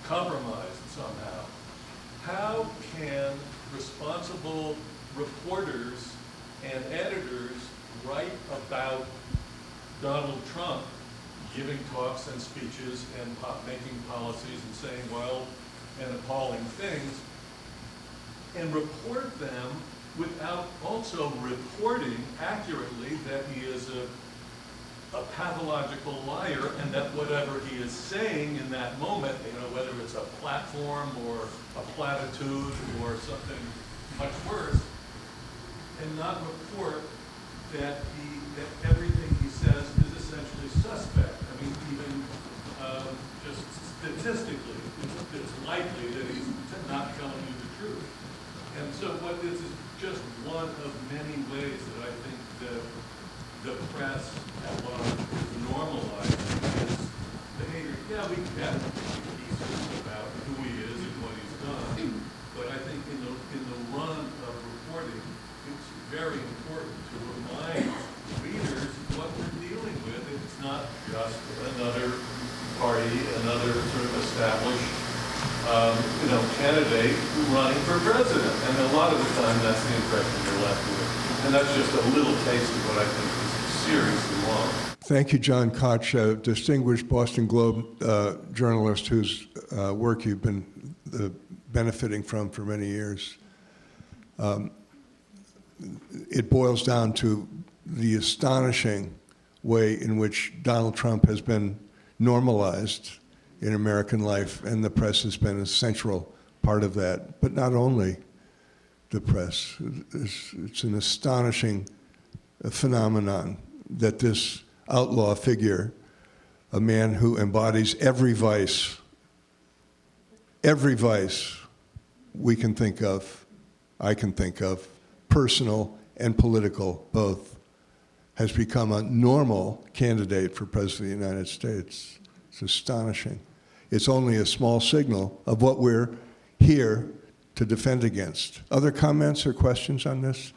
compromised somehow. How can responsible reporters and editors write about Donald Trump giving talks and speeches and making policies and saying wild and appalling things, and report them without also reporting accurately that he is a pathological liar, and that whatever he is saying in that moment, whether it's a platform or a platitude or something much worse, and not report that everything he says is essentially suspect. I mean, even just statistically, it's likely that he's not telling you the truth. And so what this is just one of many ways that I think the press at large is normalizing his behavior. Yeah, we get pieces about who he is and what he's done, but I think in the run of reporting, it's very important to remind readers what we're dealing with. It's not just another party, another sort of established candidate running for president. And a lot of the time, that's the impression you're left with. And that's just a little taste of what I think is seriously wrong. Thank you, John Koch, a distinguished Boston Globe journalist whose work you've been benefiting from for many years. It boils down to the astonishing way in which Donald Trump has been normalized in American life, and the press has been a central part of that. But not only the press. It's an astonishing phenomenon that this outlaw figure, a man who embodies every vice we can think of, I can think of, personal and political both, has become a normal candidate for President of the United States. It's astonishing. It's only a small signal of what we're here to defend against. Other comments or questions on this?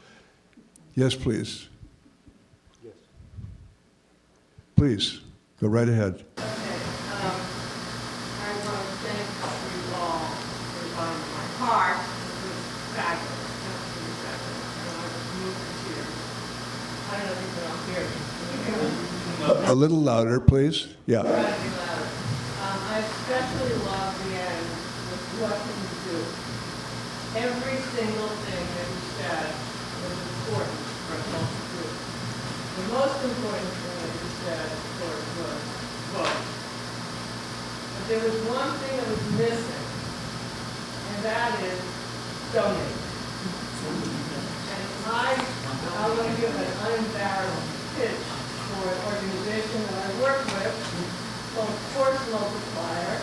Yes, please. Yes. Please, go right ahead. Okay, I want to thank you all for buying my car. It was fabulous, absolutely fabulous. And I was moved to tears. I don't know if you can all hear me. Can you hear me? A little louder, please. Yeah. Try to be louder. I especially love the end with what can you do. Every single thing that you said was important for us all to do. The most important thing that you said, of course, was vote. But there was one thing that was missing, and that is donate. And I want to give an unembarrassed pitch for an organization that I work with called Force Multiplier,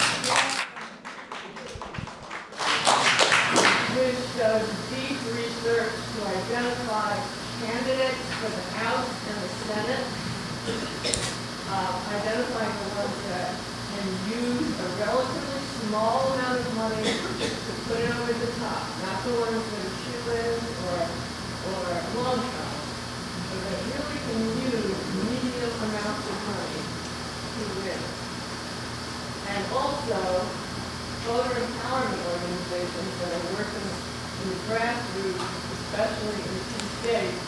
which does deep research to identify candidates for the House and the Senate, identifying the ones that can use a relatively small amount of money to put it over the top, not the ones that are shoe-ins or long shots, but that really can use medium amounts of money to win. And also, voter empowerment organizations that are working in the grassroots, especially in key states,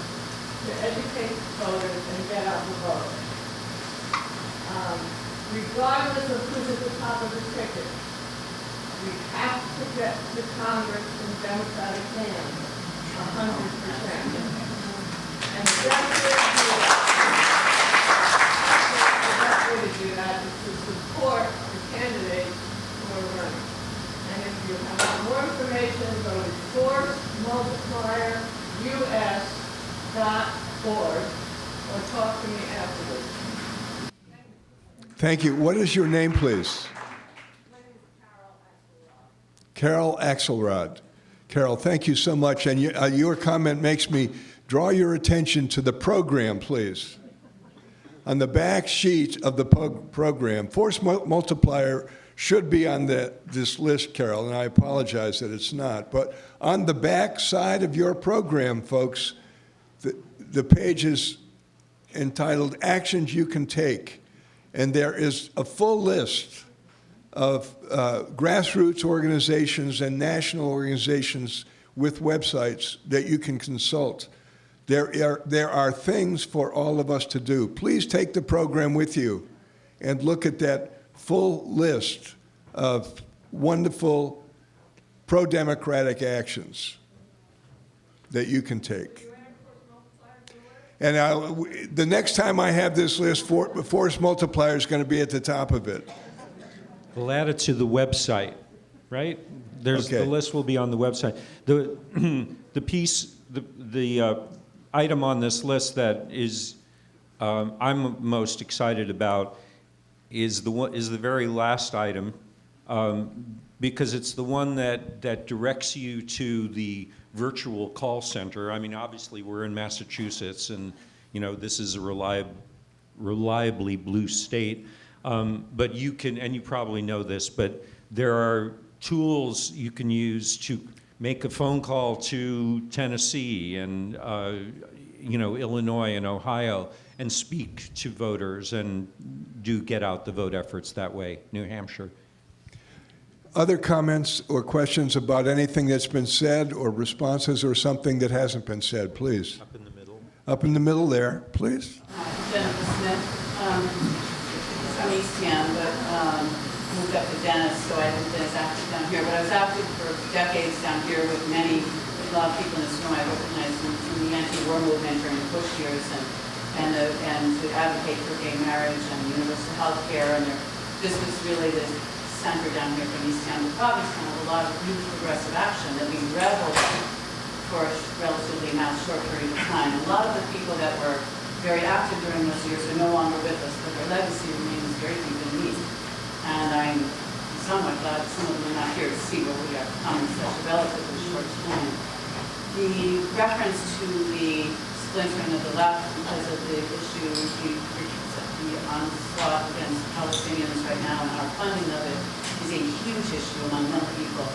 to educate voters and get out the vote. regardless of who's at the top of the ticket. We have to get to Congress in Democratic hands, 100%. And the best way to do that is to support the candidates who are running. And if you have more information, go to forcemultiplierus.org or talk to me afterwards. Thank you. What is your name, please? My name is Carol Axelrod. Carol, thank you so much. And your comment makes me draw your attention to the program, please. On the back sheet of the program, force multiplier should be on this list, Carol, and I apologize that it's not. But on the back side of your program, folks, the page is entitled Actions You Can Take. And there is a full list of grassroots organizations and national organizations with websites that you can consult. There are things for all of us to do. Please take the program with you and look at that full list of wonderful pro-democratic actions that you can take. And the next time I have this list, force multiplier is going to be at the top of it. We'll add it to the website, right? The list will be on the website. The item on this list that is I'm most excited about is the very last item, because it's the one that directs you to the virtual call center. I mean, obviously we're in Massachusetts, and this is a reliably blue state. But you can, and you probably know this, but there are tools you can use to make a phone call to Tennessee and Illinois and Ohio and speak to voters and do get out the vote efforts that way. New Hampshire. Other comments or questions about anything that's been said, or responses, or something that hasn't been said, please? Up in the middle. Up in the middle there, please. Jennifer Smith. I'm Eastham, but moved up to Dennis, so I didn't finish active down here. But I was active for decades down here with a lot of people in this room I recognized from the anti-war movement during the Bush years, and to advocate for gay marriage and universal health care. And this was really the center down here from Eastham to Provincetown of a lot of youth progressive action that we reveled for a relatively now short period of time. A lot of the people that were very active during those years are no longer with us, but their legacy remains very deep in me. And I'm somewhat glad that some of them are not here to see what we have come in such a relatively short time. The reference to the splintering of the left because of the issue, the onslaught against Palestinians right now and our funding of it is a huge issue among young people.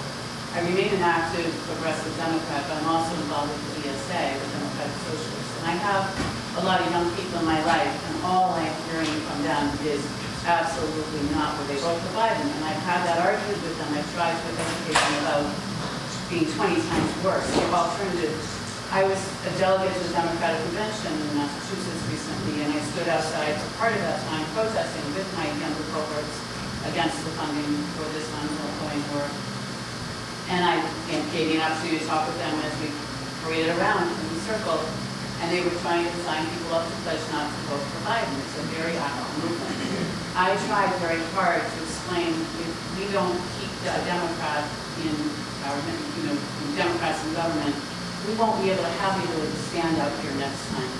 I remain an active progressive Democrat, but I'm also involved with the DSA, the Democratic Socialists. And I have a lot of young people in my life, and all I'm hearing from them is absolutely not what they vote for Biden. And I've had that argument with them. I've tried to educate them about being 20 times worse, the alternatives. I was a delegate to the Democratic Convention in Massachusetts recently, and I stood outside for part of that time protesting with my younger cohorts against the funding for this ongoing war. And I gave me an opportunity to talk with them as we paraded around in the circle, and they were trying to sign people up to pledge not to vote for Biden. It's a very active movement. I tried very hard to explain if we don't keep a Democrat in government, Democrats in government, we won't be able to have the ability to stand out here next time.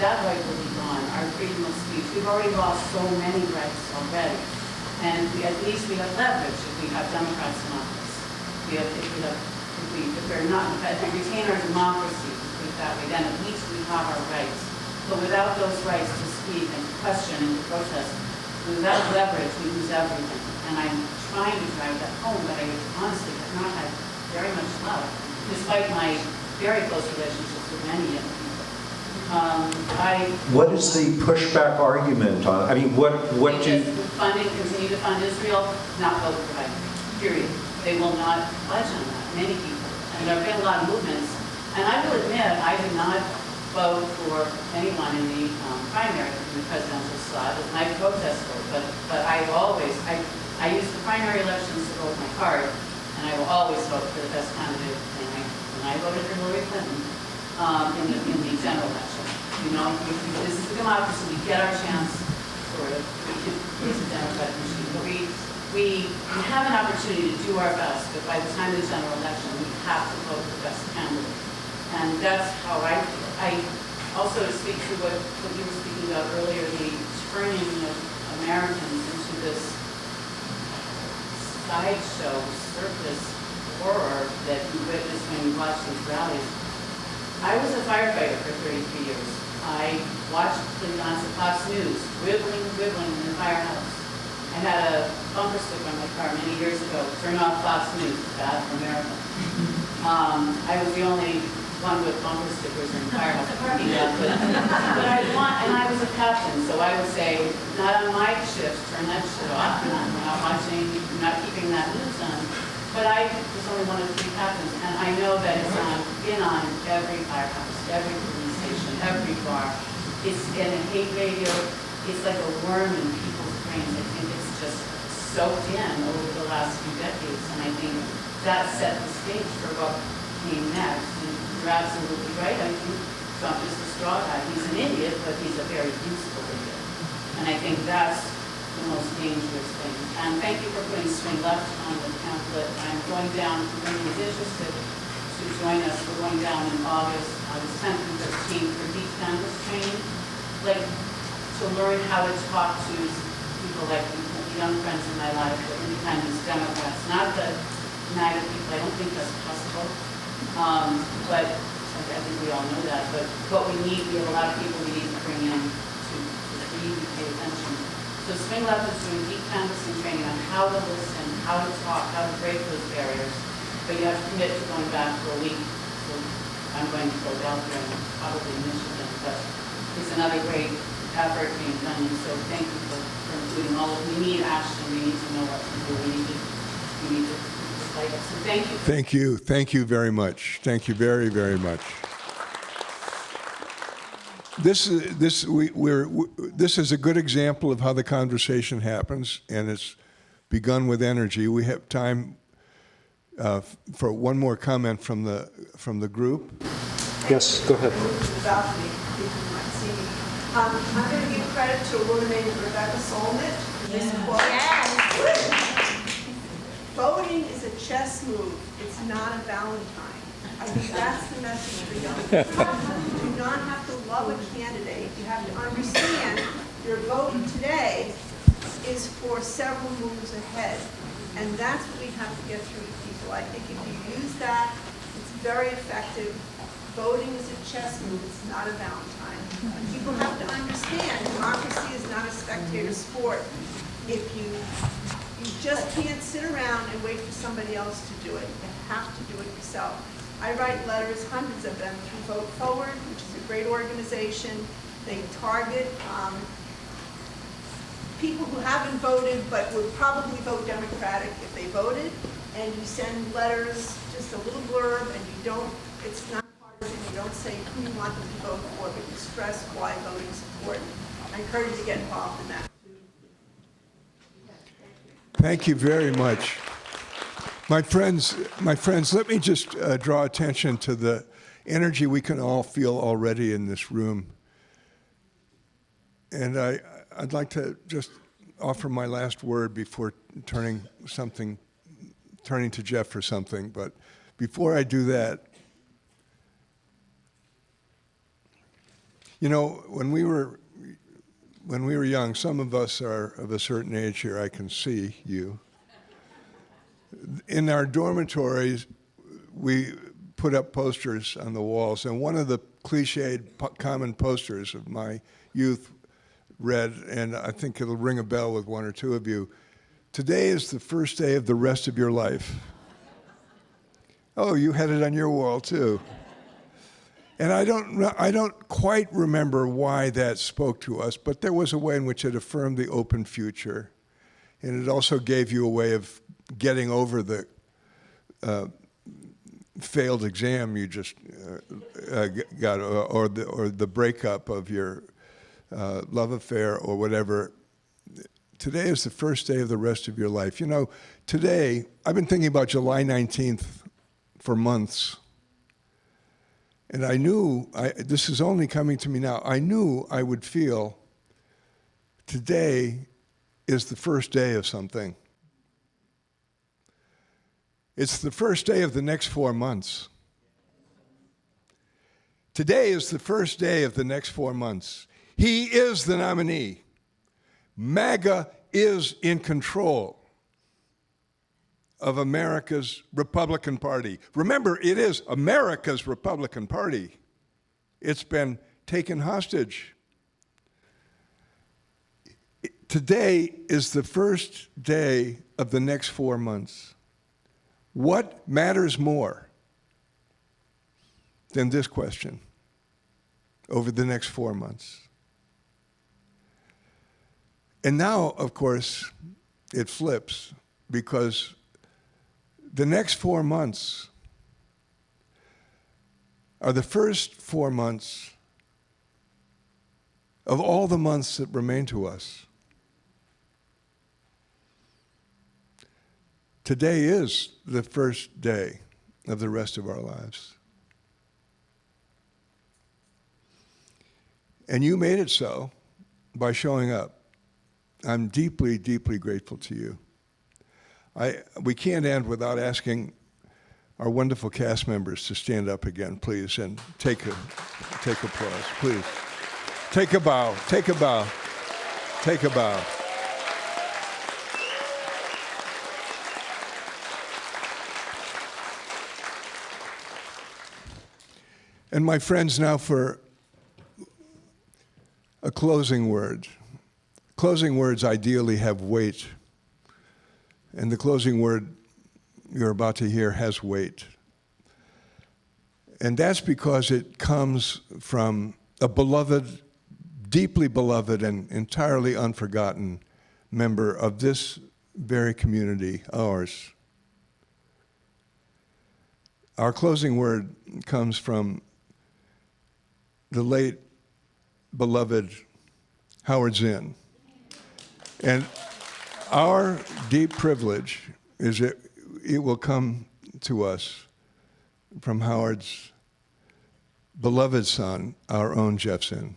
That right will be gone. Our freedom of speech. We've already lost so many rights already. And at least we have leverage if we have Democrats in office. If we're not, if we retain our democracy, put it that way, then at least we have our rights. But without those rights to speak and to question and to protest, without leverage, we lose everything. And I'm trying to drive that home, but I honestly have not had very much luck, despite my very close relationships with many young people. What is the pushback argument on? I mean, what do you... Continue to fund Israel, not vote for Biden, period. They will not pledge on that, many people. And there have been a lot of movements. And I will admit, I did not vote for anyone in the primary in the presidential slot as my protest vote, but I use the primary elections to vote my card, and I will always vote for the best candidate. And I voted for Hillary Clinton in the general election. You know, this is a democracy. We get our chance, sort of. It's a democratic machine, but we have an opportunity to do our best. But by the time of the general election, we have to vote for the best candidate. And that's how I feel. I also, to speak to what you were speaking about earlier, the turning of Americans into this sideshow, circus horror that you witness when you watch these rallies. I was a firefighter for 33 years. I watched the on Fox News, wibbling in the firehouse. I had a bumper sticker on my car many years ago, turn off Fox News, it's bad for America. I was the only one with bumper stickers in the firehouse parking lot, but I was a captain, so I would say, not on my shift, turn that shit off. We're not watching, we're not keeping that news on. But I was only one of 3 captains, and I know that it's been on every firehouse, every police station, every bar. It's in a hate radio. It's like a worm in people's brains. I think it's just soaked in over the last few decades, and I think that set the stage for what came next. And you're absolutely right. I think Trump is the straw guy. He's an idiot, but he's a very useful idiot. And I think that's the most dangerous thing. And thank you for putting Swing Left on the pamphlet. I'm going down, if anyone is interested to join us, we're going down in August 10th and 13th for deep canvas training, like to learn how to talk to people like young friends in my life, the independents, Democrats, not the MAGA people. I don't think that's possible. But I think we all know that. But what we need, we have a lot of people we need to bring in to really pay attention. So Swing Left is doing deep canvassing training on how to listen, how to talk, how to break those barriers. But you have to commit to going back for a week. So I'm going to Philadelphia and probably Michigan. But it's another great effort being done. And so thank you for including all of it. We need action. We need to know what to do. We need to fight it. So thank you. Thank you. Thank you very much. Thank you very, very much. This is a good example of how the conversation happens, and it's begun with energy. We have time for one more comment from the group. Yes, go ahead. I'm going to give credit to a woman named Rebecca Solnit. This quote. Voting is a chess move. It's not a Valentine. I think that's the message for young people. You do not have to love a candidate. You have to understand your vote today is for several moves ahead. And that's what we have to get through to people. I think if you use that, it's very effective. Voting is a chess move. It's not a Valentine. And people have to understand democracy is not a spectator sport. If you just can't sit around and wait for somebody else to do it. You have to do it yourself. I write letters, hundreds of them, through Vote Forward, which is a great organization. They target people who haven't voted but would probably vote Democratic if they voted. And you send letters, just a little blurb, and you don't, it's not partisan. You don't say who you want them to vote for, but you stress why voting is important. I encourage you to get involved in that. Thank you very much. My friends, let me just draw attention to the energy we can all feel already in this room. And I'd like to just offer my last word before turning to Jeff for something. But before I do that, you know, when we were young, some of us are of a certain age here, I can see you. In our dormitories, we put up posters on the walls, and one of the cliched common posters of my youth read, and I think it'll ring a bell with one or two of you, "Today is the first day of the rest of your life." Oh, you had it on your wall too. And I don't quite remember why that spoke to us, but there was a way in which it affirmed the open future, and it also gave you a way of getting over the failed exam you just got, or the breakup of your love affair or whatever. Today is the first day of the rest of your life. You know, today, I've been thinking about July 19th for months. And I knew, this is only coming to me now, I knew I would feel today is the first day of something. It's the first day of the next 4 months. Today is the first day of the next 4 months. He is the nominee. MAGA is in control of America's Republican Party. Remember, it is America's Republican Party. It's been taken hostage. Today is the first day of the next 4 months. What matters more than this question over the next 4 months? And now, of course, it flips, because the next 4 months are the first 4 months of all the months that remain to us. Today is the first day of the rest of our lives. And you made it so by showing up. I'm deeply, deeply grateful to you. We can't end without asking our wonderful cast members to stand up again, please, and take applause, please. Take a bow, take a bow, take a bow. And my friends, now for a closing word. Closing words ideally have weight, and the closing word you're about to hear has weight. And that's because it comes from a beloved, deeply beloved, and entirely unforgotten member of this very community, ours. Our closing word comes from the late, beloved Howard Zinn. And our deep privilege is that it will come to us from Howard's beloved son, our own Jeff Zinn.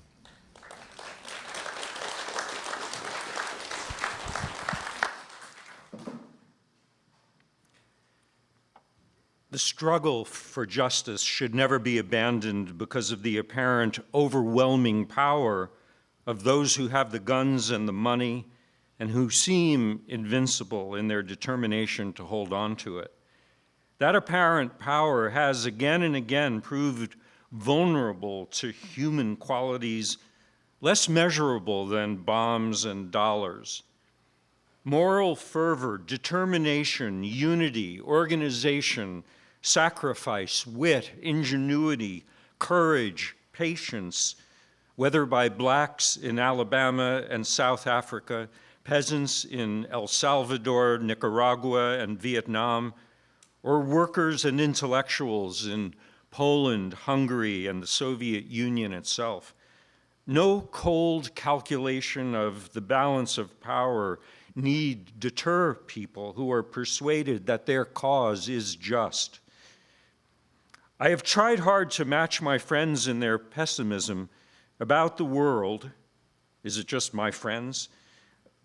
The struggle for justice should never be abandoned because of the apparent overwhelming power of those who have the guns and the money and who seem invincible in their determination to hold on to it. That apparent power has again and again proved vulnerable to human qualities less measurable than bombs and dollars. Moral fervor, determination, unity, organization, sacrifice, wit, ingenuity, courage, patience, whether by blacks in Alabama and South Africa, peasants in El Salvador, Nicaragua, and Vietnam, or workers and intellectuals in Poland, Hungary, and the Soviet Union itself. No cold calculation of the balance of power need deter people who are persuaded that their cause is just. I have tried hard to match my friends in their pessimism about the world. Is it just my friends?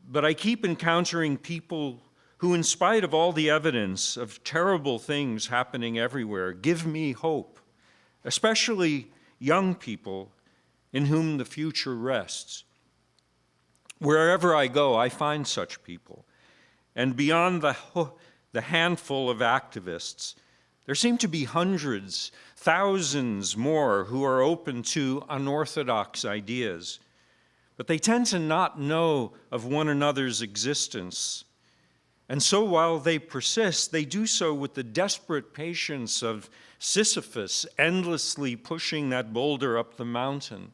But I keep encountering people who, in spite of all the evidence of terrible things happening everywhere, give me hope, especially young people in whom the future rests. Wherever I go, I find such people. And beyond the handful of activists, there seem to be hundreds, thousands more who are open to unorthodox ideas. But they tend to not know of one another's existence. And so while they persist, they do so with the desperate patience of Sisyphus endlessly pushing that boulder up the mountain.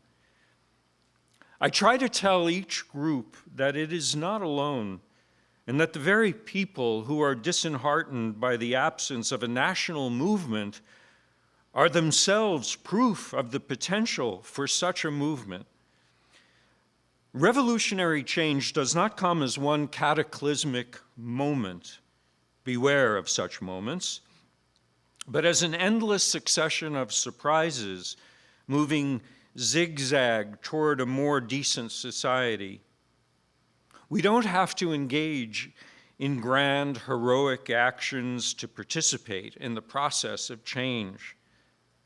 I try to tell each group that it is not alone, and that the very people who are disheartened by the absence of a national movement are themselves proof of the potential for such a movement. Revolutionary change does not come as one cataclysmic moment. Beware of such moments, but as an endless succession of surprises moving zigzag toward a more decent society. We don't have to engage in grand, heroic actions to participate in the process of change.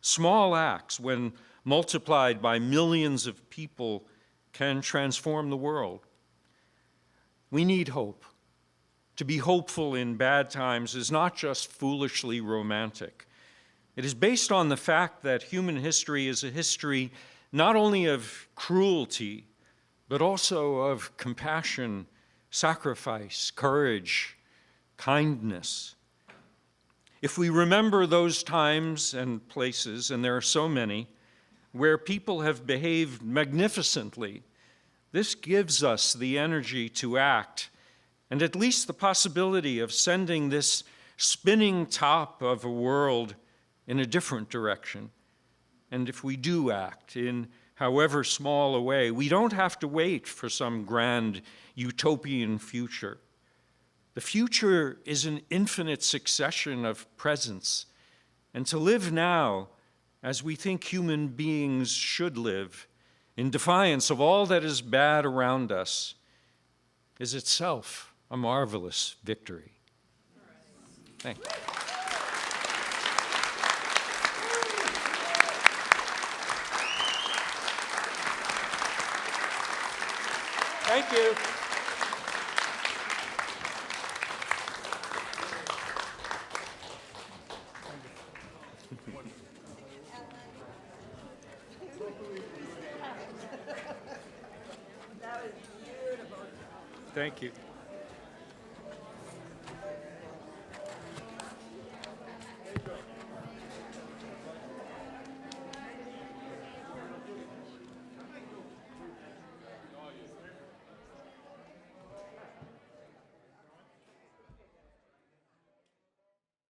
Small acts, when multiplied by millions of people, can transform the world. We need hope. To be hopeful in bad times is not just foolishly romantic. It is based on the fact that human history is a history not only of cruelty, but also of compassion, sacrifice, courage, kindness. If we remember those times and places, and there are so many, where people have behaved magnificently, this gives us the energy to act, and at least the possibility of sending this spinning top of a world in a different direction. And if we do act in however small a way, we don't have to wait for some grand utopian future. The future is an infinite succession of presents, and to live now as we think human beings should live, in defiance of all that is bad around us, is itself a marvelous victory. Thank you. Thank you. Thank you.